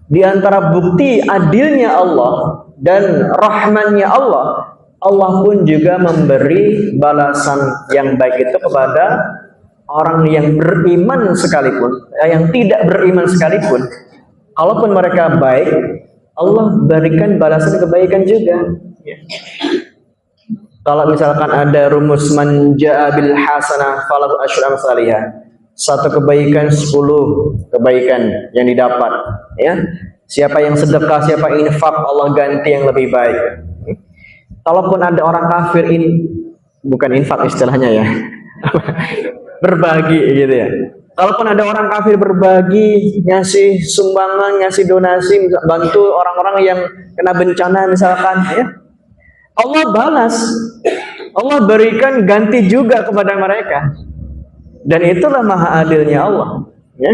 Di antara bukti adilnya Allah dan rahmannya Allah, Allah pun juga memberi balasan yang baik itu kepada orang yang beriman sekalipun, yang tidak beriman sekalipun. Kalaupun mereka baik, Allah berikan balasan kebaikan juga. Kalau misalkan ada rumus man jaa bil hasanah falahu asyru amsalihah. Satu kebaikan 10 kebaikan yang didapat, ya. Siapa yang sedekah, siapa infak, Allah ganti yang lebih baik. Kalaupun ada orang kafir bukan infak istilahnya, ya. Berbagi gitu, ya. Kalaupun ada orang kafir berbagi, ngasih sumbangan, ngasih donasi, bantu orang-orang yang kena bencana misalkan, ya. Allah balas. Allah berikan ganti juga kepada mereka. Dan itulah maha adilnya Allah, ya.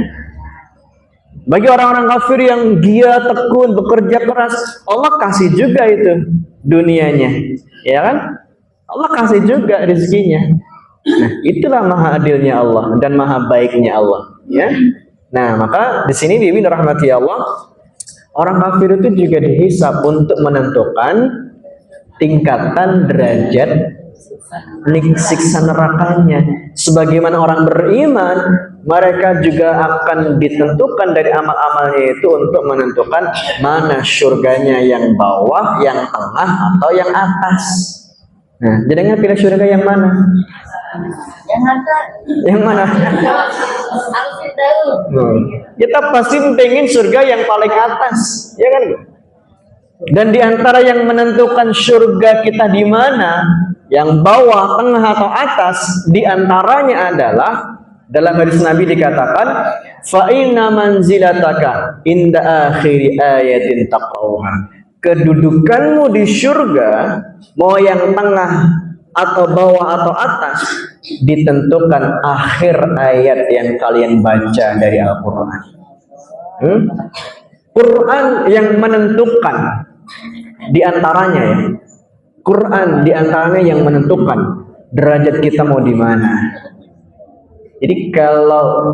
Bagi orang-orang kafir yang giat, tekun, bekerja keras, Allah kasih juga itu dunianya, ya kan? Allah kasih juga rezekinya. Nah, itulah maha adilnya Allah dan maha baiknya Allah, ya. Nah, maka di sini Bibi rahmati Allah, orang kafir itu juga dihisab untuk menentukan tingkatan derajat siksa nerakanya. Sebagaimana orang beriman, mereka juga akan ditentukan dari amal-amalnya itu untuk menentukan mana surganya, yang bawah, yang tengah, atau yang atas. Nah, jadinya pilih surga yang mana? Yang atas. Yang mana? Kita pasti pengen surga yang paling atas, ya kan? Dan di antara yang menentukan surga kita di mana, yang bawah, tengah, atau atas, di antaranya adalah dalam hadis Nabi dikatakan, fa inna manzilataka inda akhiri ayatin taqra'uha. Kedudukanmu di surga, mau yang tengah atau bawah atau atas, ditentukan akhir ayat yang kalian baca dari Al-Quran. Quran yang menentukan di antaranya, ya. Quran di antaranya yang menentukan derajat kita mau di mana. Jadi kalau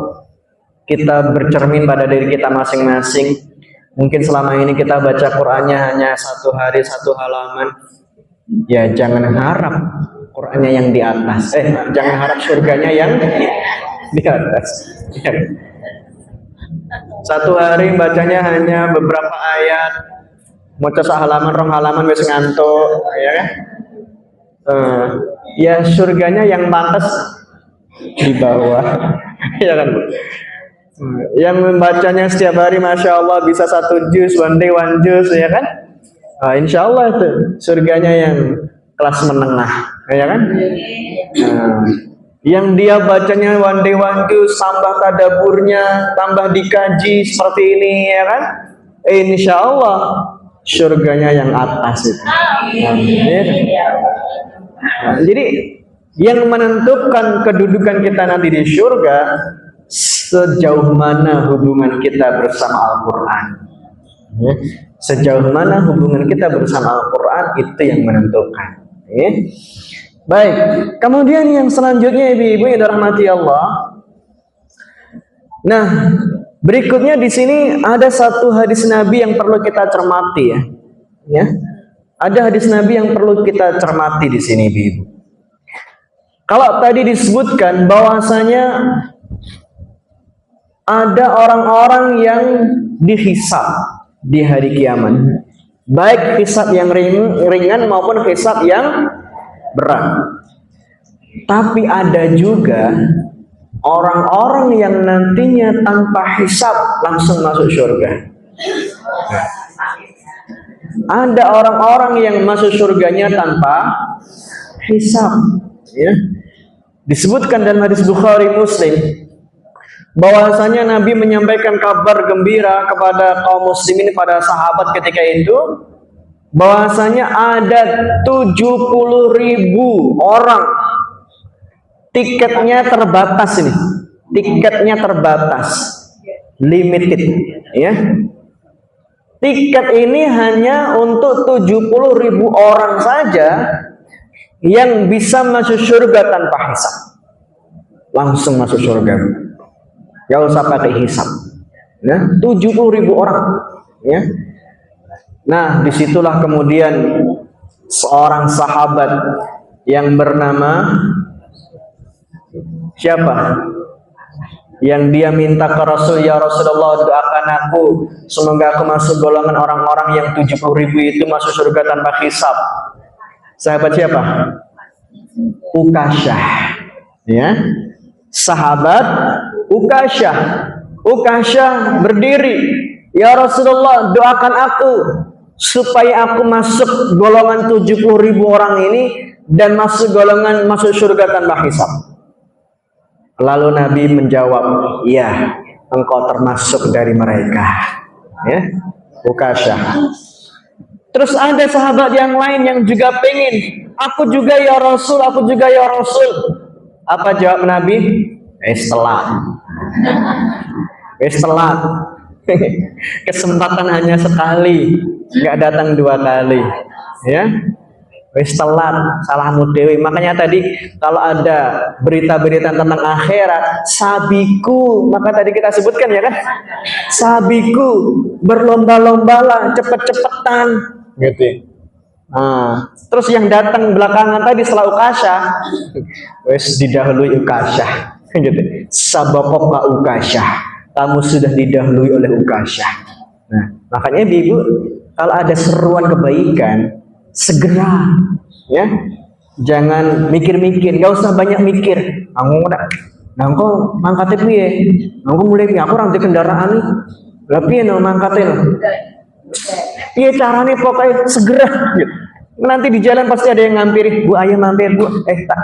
kita bercermin pada diri kita masing-masing, mungkin selama ini kita baca Qurannya hanya 1 hari 1 halaman, ya jangan harap Qurannya yang di atas. Jangan harap surganya yang di atas. 1 hari bacanya hanya beberapa ayat, mau halaman, 2 halaman wis ngantuk, ya kan? Ya surganya yang pantas di bawah, ya kan? Yang membacanya setiap hari, masya Allah, bisa 1 juz, one day 1 juz, ya kan? Insya Allah itu surganya yang kelas menengah, ya kan? Yang dia bacanya one day 1 juz, tambah tadaburnya, tambah dikaji seperti ini, ya kan? Insya Allah surganya yang atas itu. Amin. Nah, jadi yang menentukan kedudukan kita nanti di surga sejauh mana hubungan kita bersama Al-Quran. Ya. Sejauh mana hubungan kita bersama Al-Quran itu yang menentukan. Ya. Baik, kemudian yang selanjutnya ibu-ibu yang dirahmati Allah. Nah, berikutnya di sini ada satu hadis Nabi yang perlu kita cermati ya. Ya. Ada hadis Nabi yang perlu kita cermati di sini ibu-ibu. Kalau tadi disebutkan bahwasanya ada orang-orang yang dihisab di hari kiamat, baik hisab yang ringan maupun hisab yang berat. Tapi ada juga orang-orang yang nantinya tanpa hisab langsung masuk surga. Ada orang-orang yang masuk surganya tanpa hisab. Ya. Disebutkan dalam hadis Bukhari Muslim bahwasanya Nabi menyampaikan kabar gembira kepada kaum muslimin, pada sahabat ketika itu, bahwasanya ada 70.000 orang tiketnya terbatas ini. Tiketnya terbatas, limited ya. Tiket ini hanya untuk 70.000 orang saja yang bisa masuk surga tanpa hisab. Langsung masuk surga. Gak usah pakai hisab. Ya, 70.000 orang. Ya. Nah, disitulah kemudian seorang sahabat yang bernama siapa? Yang dia minta ke Rasul, ya Rasulullah doakan aku semoga aku masuk golongan orang-orang yang 70.000 itu masuk surga tanpa hisab. Sahabat siapa? Ukasyah. Ya. Sahabat Ukasyah. Ukasyah berdiri, ya Rasulullah doakan aku supaya aku masuk golongan 70.000 orang ini dan masuk surga tanpa hisab. Lalu Nabi menjawab, ya, engkau termasuk dari mereka. Ya, Ukasyah. Terus ada sahabat yang lain yang juga pengen, aku juga ya Rasul, aku juga ya Rasul. Apa jawab Nabi? Telat. Telat. Kesempatan hanya sekali, nggak datang 2 kali. Ya. Telat, salahmu dewi. Makanya tadi kalau ada berita-berita tentang akhirat, sabiku, maka tadi kita sebutkan ya kan, sabiku, berlomba-lombalah, cepet-cepetan, gitu. Nah, terus yang datang belakangan tadi setelah Ukasyah, wes didahului Ukasyah, gitu. Sabaqaka Ukasyah, kamu sudah didahului oleh Ukasyah. Nah, makanya ibu, kalau ada seruan kebaikan, segera, ya, jangan mikir-mikir, gak usah banyak mikir. Engkau mangkatnya piye? Engkau mulai piye? Aku orang di kendaraan nih, tapi no mangkatnya no. Piye caranya pokoknya segera. Gitu. Nanti di jalan pasti ada yang ngampiri, Bu ayo mampir Bu, tak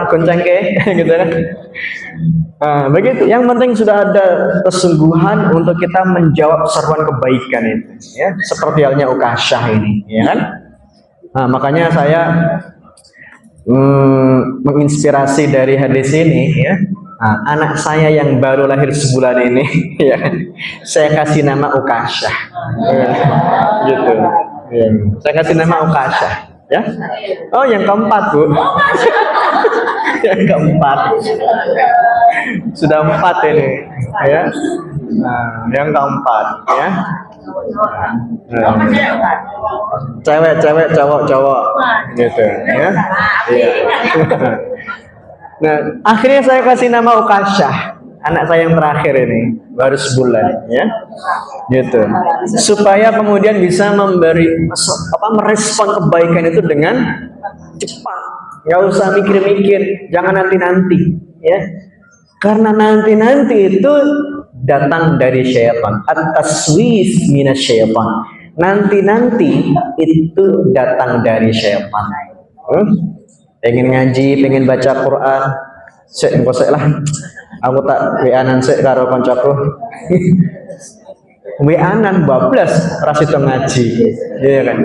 gonceng ke, gitu kan. Nah, begitu. Yang penting sudah ada kesungguhan untuk kita menjawab seruan kebaikan itu, ya. Seperti halnya Ukasyah ini, ya kan? Nah, makanya saya menginspirasi dari hadis ini, ya. Nah, anak saya yang baru lahir sebulan ini, ya, saya kasih nama Ukasyah, ya, gitu. Ya. Saya kasih nama Ukasyah, ya. Oh, yang keempat Bu. Yang keempat. Sudah 4 ini, ya. Nah, yang keempat, ya. Cewek, cowok, gitu, ya. Iya. Nah, akhirnya saya kasih nama Ukasyah, anak saya yang terakhir ini, baru sebulan, ya, gitu. Supaya kemudian bisa merespon kebaikan itu dengan cepat, nggak usah mikir-mikir, jangan nanti-nanti, ya. Karena nanti-nanti itu datang dari syaitan. At-taswif minasyaitan. Nanti-nanti itu datang dari syaitan. Pengen ngaji, pengen baca Quran, engko sik lah. Aku tak WA-an sik karo kancaku. WA-an bablas rasito ngaji. Ya kan?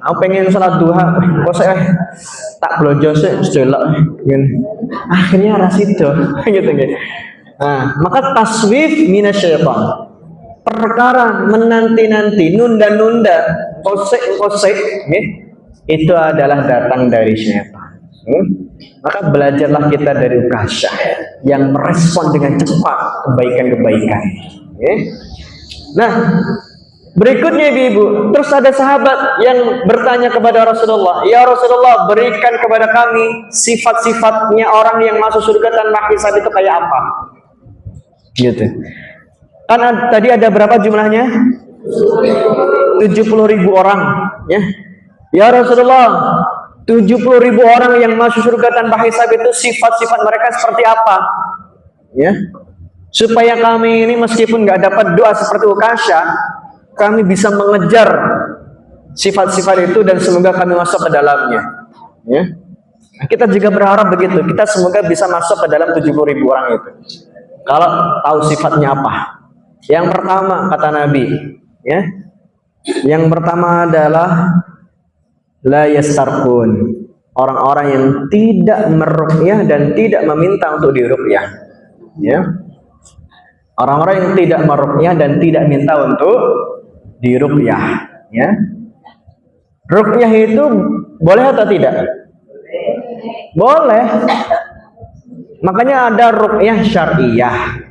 Aku pengen salat duha, kok saya tak blojo sih sedelok akhirnya rasito gitu gitu. Nah, maka taswif minasyaitan. Perkara menanti-nanti, nunda-nunda, kosek-kosek, itu adalah datang dari syaitan. Maka belajarlah kita dari Ukasyah yang merespon dengan cepat kebaikan-kebaikan. Nah, berikutnya ibu-ibu, terus ada sahabat yang bertanya kepada Rasulullah, ya Rasulullah, berikan kepada kami sifat-sifatnya orang yang masuk surga tanpa hisab itu kayak apa? Gitu. Kan tadi ada berapa jumlahnya? 70.000 orang, ya. Ya Rasulullah, 70.000 orang yang masuk surga tanpa hisab itu sifat-sifat mereka seperti apa? Ya. Supaya kami ini meskipun nggak dapat doa seperti Ukasyah, kami bisa mengejar sifat-sifat itu dan semoga kami masuk ke dalamnya. Ya. Kita juga berharap begitu. Kita semoga bisa masuk ke dalam 70.000 orang itu. Kalau tahu sifatnya apa? Yang pertama kata Nabi, ya. Yang pertama adalah la yastarqun. Orang-orang yang tidak meruqyah dan tidak meminta untuk diruqyah. Ya. Orang-orang yang tidak meruqyah dan tidak minta untuk diruqyah, ya. Ruqyah itu boleh atau tidak? Boleh. Makanya ada ruqyah syar'iyah.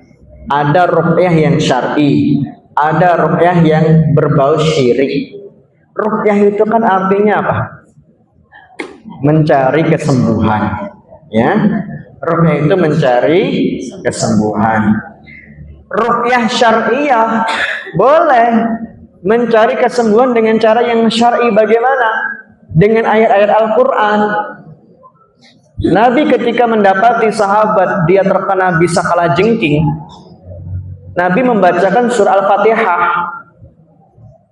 Ada ruqyah yang syar'i, ada ruqyah yang berbau syirik. Ruqyah itu kan artinya apa? Mencari kesembuhan, ya. Ruqyah itu mencari kesembuhan. Ruqyah syar'iyah boleh mencari kesembuhan dengan cara yang syar'i. Bagaimana? Dengan ayat-ayat Al-Quran. Nabi ketika mendapati sahabat dia terkena bisa kalajengking, Nabi membacakan surah Al-Fatihah.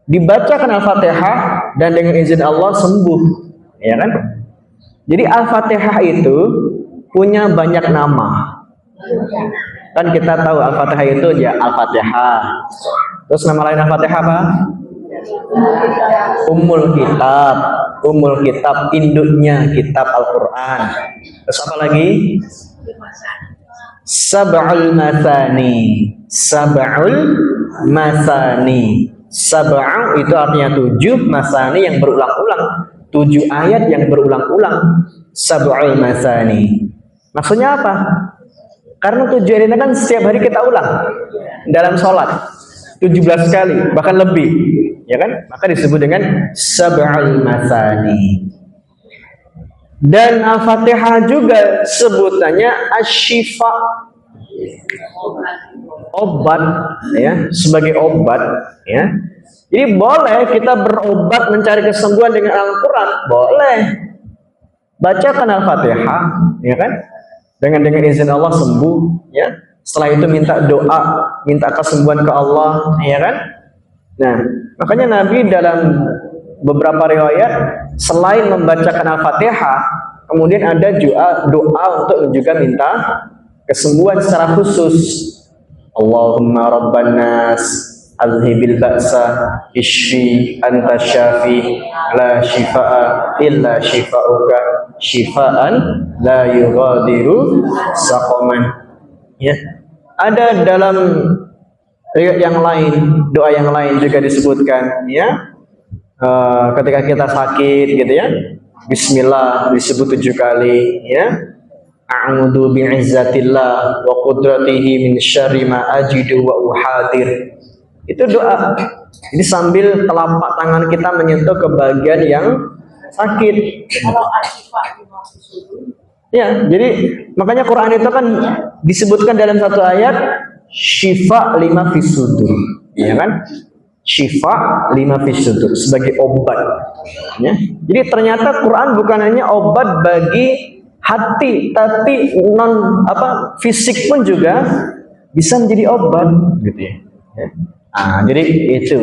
Dibacakan Al-Fatihah dan dengan izin Allah sembuh, ya kan? Jadi Al-Fatihah itu punya banyak nama. Kan kita tahu Al-Fatihah itu ya Al-Fatihah. Terus nama lain Al-Fatihah apa? Ummul Kitab. Ummul Kitab, induknya kitab Al-Quran. Terus apa lagi? Sab'ul Mathani. Sab'ul Mathani. Sab'u itu artinya 7, Mathani yang berulang-ulang. 7 ayat yang berulang-ulang. Sab'ul Mathani. Maksudnya apa? Karena 7 ayat ini kan setiap hari kita ulang dalam sholat 17 kali, bahkan lebih, ya kan? Maka disebut dengan Sab'ul Mathani. Dan Al-Fatihah juga sebutannya Asy-Syifa, obat, ya, sebagai obat, ya. Jadi boleh kita berobat mencari kesembuhan dengan Al-Quran, boleh. Bacakan Al-Fatihah, ya kan? Dengan izin Allah sembuh, ya. Setelah itu minta doa, minta kesembuhan ke Allah, ya kan? Nah, makanya Nabi dalam beberapa riwayat selain membacakan Al-Fatihah, kemudian ada doa untuk juga minta kesembuhan secara khusus. Allahumma rabban nas azhibil ba'sa ishfi anta syafi la shifaa illa shifauka shifaan la yughadiru saqaman. Ya. Ada dalam riwayat yang lain, doa yang lain juga disebutkan, ya. Ketika kita sakit gitu ya, bismillah disebut 7 kali, ya. A'udzu bi'izzatillah wa qudratihi min syarri ma ajidu wa uhadir. Itu doa. Jadi sambil telapak tangan kita menyentuh ke bagian yang sakit. Ya, jadi makanya Quran itu kan disebutkan dalam satu ayat syifa lima fis sudur, ya kan? Syifa lima fis sudur sebagai obat, ya. Jadi ternyata Quran bukan hanya obat bagi hati, tapi fisik pun juga bisa menjadi obat, gitu ya. Jadi itu.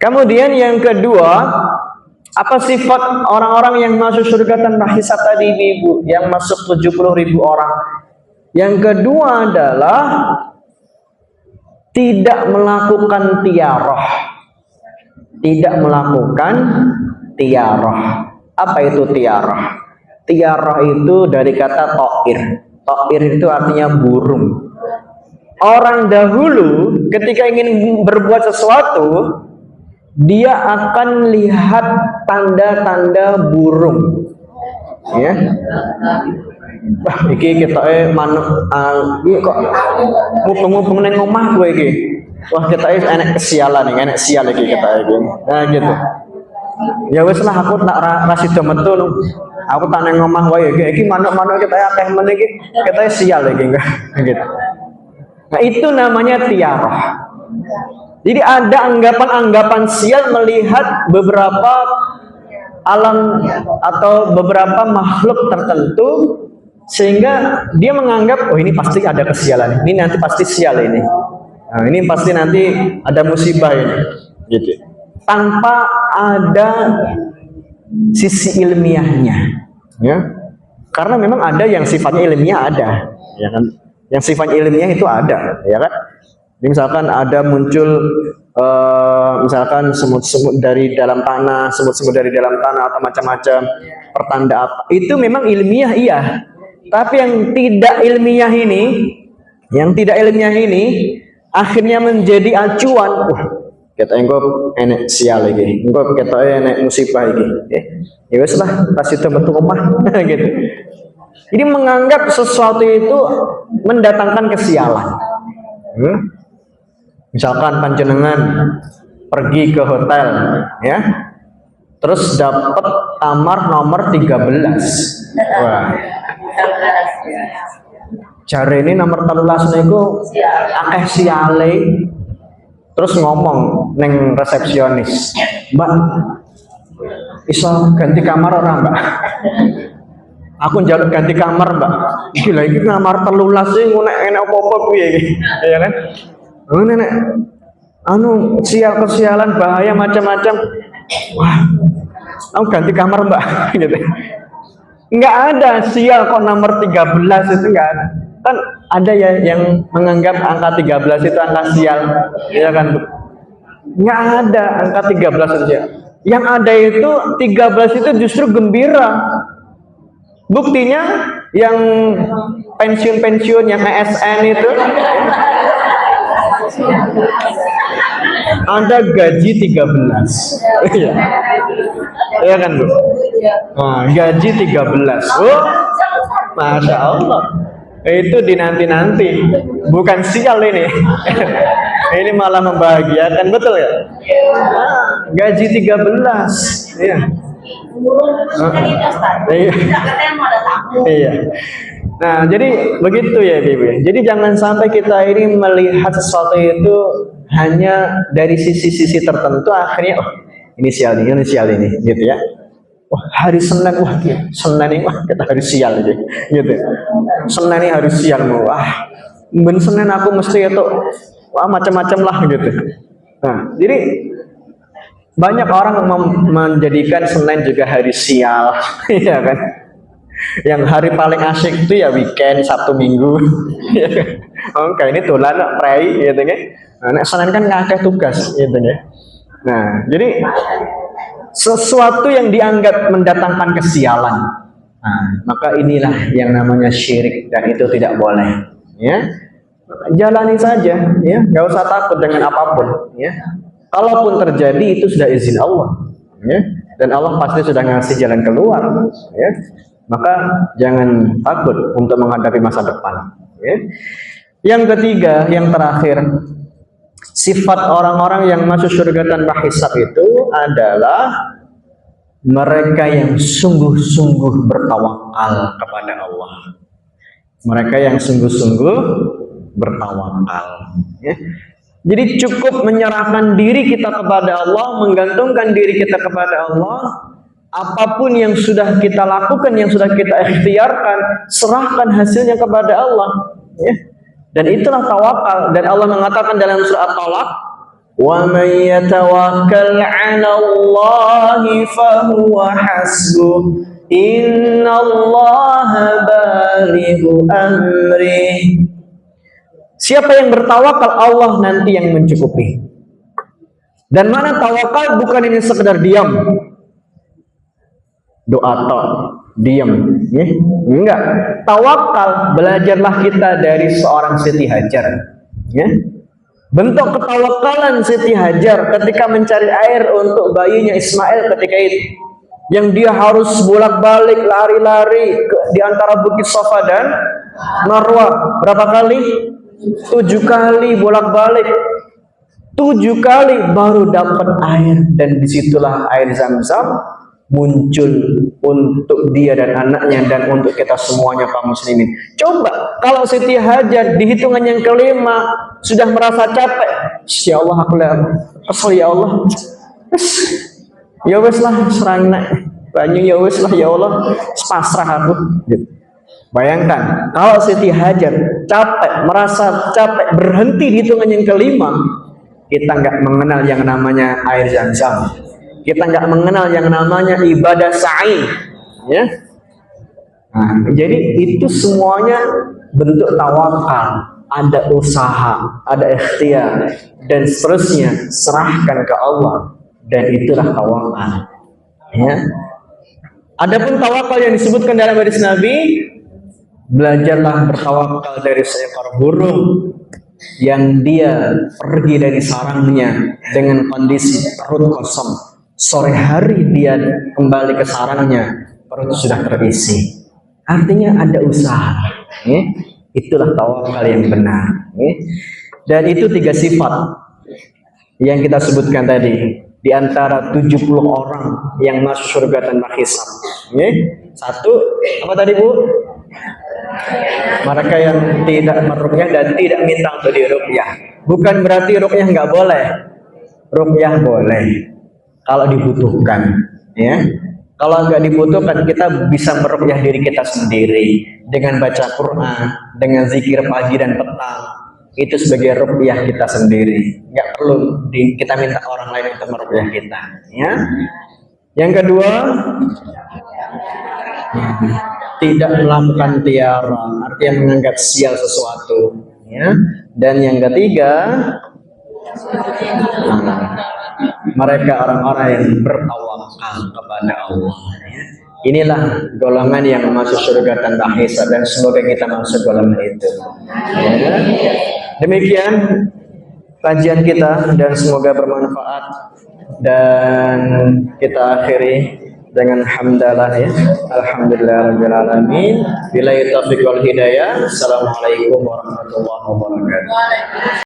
Kemudian yang kedua, apa sifat orang-orang yang masuk surga tanpa hisab tadi, Ibu? Yang masuk 70.000 orang. Yang kedua adalah tidak melakukan tiarah. Tidak melakukan tiarah. Apa itu tiarah? Tiarah itu dari kata to'ir. To'ir itu artinya burung. Orang dahulu ketika ingin berbuat sesuatu, dia akan lihat tanda-tanda burung. Ya. Wah, iki ketoke manuk iki kok ngubung-ngubung ning omah kowe iki. Wah, ketoke enek kesialan iki, enek sial iki ketoke iki. Nah, gitu. Ya wis lah aku tak ra sida metu. Aku tak nang omah wae iki manuk-manuk ketoke akeh men iki. Ketoke sial iki enggak gitu. Nah, itu namanya tiarah. Jadi ada anggapan-anggapan sial melihat beberapa alam atau beberapa makhluk tertentu, sehingga dia menganggap, oh ini pasti ada kesialan, ini nanti pasti sial ini, nah, ini pasti nanti ada musibah ini, gitu. Tanpa ada sisi ilmiahnya, ya. Karena memang ada yang sifatnya ilmiah ada, ya kan? Yang sifatnya ilmiah itu ada, ya kan? Jadi misalkan ada muncul misalkan semut-semut dari dalam tanah, semut-semut dari dalam tanah atau macam-macam pertanda apa. Itu memang ilmiah iya. Tapi yang tidak ilmiah ini, akhirnya menjadi acuan. Wah, kita engko enek sial iki. Engko kita enek musibah iki. Ya wis lah, pas itu metu omah gitu. Jadi menganggap sesuatu itu mendatangkan kesialan. Misalkan panjenengan pergi ke hotel, ya, terus dapat kamar nomor 13. Wah, jare ini nomor 13 niku akeh siale. Terus ngomong neng resepsionis, Mbak, iso ganti kamar ora, Mbak? Aku njaluk ganti kamar, Mbak. Gila iki kamar 13 sih ngono enek apa-apa kuwi iki. Ya kan? Oh nenek, sial kesialan bahaya macam-macam. Wah, aku ganti kamar Mbak, gitu. Nggak ada sial kok nomor 13 itu nggak ada. Kan ada ya yang menganggap angka 13 itu angka sial, ya kan? Nggak ada angka 13 itu ya. Yang ada itu 13 itu justru gembira. Buktinya yang pensiun-pensiun yang ASN itu ada gaji 13. Iya. Iya kan, Bu? Nah, gaji 13. Oh, Masya Allah. Itu dinanti-nanti. Bukan sial ini. Ini malah membahagiakan, betul ya? Nah, gaji 13. Iya. Iya. Nah, jadi begitu ya, Bibi. Jadi jangan sampai kita ini melihat sesuatu itu hanya dari sisi-sisi tertentu, akhirnya oh ini sial ini, gitu ya. Wah, hari Senin, wah Senin ini wah kita hari sial gitu. Senin ini hari sial, wah ben Senin aku mesti itu wah macam-macam lah gitu. Nah, jadi banyak orang menjadikan Senin juga hari sial, ya kan? Yang hari paling asyik itu ya weekend, Sabtu Minggu. Oke, ini tulan prei gitu kan. Nah, Senin kan ngakeh tugas gitu ya. Nah, jadi sesuatu yang dianggap mendatangkan kesialan. Nah, maka inilah yang namanya syirik dan itu tidak boleh, ya. Jalani saja, ya, nggak usah takut dengan apapun, ya. Kalaupun terjadi itu sudah izin Allah, ya. Dan Allah pasti sudah ngasih jalan keluar, ya. Maka jangan takut untuk menghadapi masa depan, ya. Yang ketiga, yang terakhir, sifat orang-orang yang masuk surga tanpa hisab itu adalah mereka yang sungguh-sungguh bertawakal kepada Allah. Mereka yang sungguh-sungguh bertawakal, ya. Jadi cukup menyerahkan diri kita kepada Allah, menggantungkan diri kita kepada Allah. Apapun yang sudah kita lakukan, yang sudah kita ikhtiarkan, serahkan hasilnya kepada Allah, ya. Dan itulah tawakal. Dan Allah mengatakan dalam surah At-Talaq, "Wa may yatawakkal 'ala Allahi fahuwa hasbuh. Innallaha balighu amrih." Siapa yang bertawakal, Allah nanti yang mencukupi. Dan mana tawakal bukan ini sekedar diam, doa tok, diam, ya? Enggak. Tawakal belajarlah kita dari seorang Siti Hajar, ya. Bentuk ketawakalan Siti Hajar ketika mencari air untuk bayinya Ismail ketika itu, yang dia harus bolak-balik lari-lari di antara Bukit Safa dan Marwah. Berapa kali? 7 kali bolak-balik. 7 kali baru dapat air, dan disitulah air Zam-Zam muncul untuk dia dan anaknya dan untuk kita semuanya kaum muslimin. Coba kalau Siti Hajar di hitungan yang kelima sudah merasa capek, ya Allah aku kesel ya Allah, ya wes lah serang nak banyu, ya wes lah ya Allah pasrah aku. Bayangkan kalau Siti Hajar capek, merasa capek, berhenti di hitungan yang kelima, kita nggak mengenal yang namanya air Zam-Zam. Kita nggak mengenal yang namanya ibadah sa'i, ya. Nah, jadi itu semuanya bentuk tawakal. Ada usaha, ada ikhtiar, dan seterusnya. Serahkan ke Allah, dan itulah tawakal. Ya. Adapun tawakal yang disebutkan dalam hadis Nabi, belajarlah bertawakal dari seekor burung yang dia pergi dari sarangnya dengan kondisi perut kosong. Sore hari dia kembali ke sarangnya, perut sudah terisi. Artinya ada usaha, ya? Itulah tawakal yang benar, ya? Dan itu 3 sifat yang kita sebutkan tadi. Di antara 70 orang yang masuk surga tanpa hisab, ya? 1, apa tadi Bu? Mereka yang tidak meruqyah dan tidak minta untuk diruqyah. Bukan berarti ruqyah nggak boleh. Ruqyah boleh kalau dibutuhkan, ya. Kalau nggak dibutuhkan, kita bisa meruqyah diri kita sendiri dengan baca Quran, dengan zikir pagi dan petang. Itu sebagai ruqyah kita sendiri. Nggak perlu kita minta orang lain untuk meruqyah kita, ya. Yang kedua, tidak melakukan tiara, artinya menganggap sial sesuatu, ya. Dan yang ketiga, mereka orang-orang yang bertawakal kepada Allah, ya. Inilah golongan yang masuk surga tanpa hisab, dan semoga kita masuk golongan itu, ya. Demikian kajian kita, dan semoga bermanfaat, dan kita akhiri dengan hamdalah, ya. Alhamdulillahirabbil alamin. Billahi taufiq wal hidayah. Assalamualaikum warahmatullahi wabarakatuh.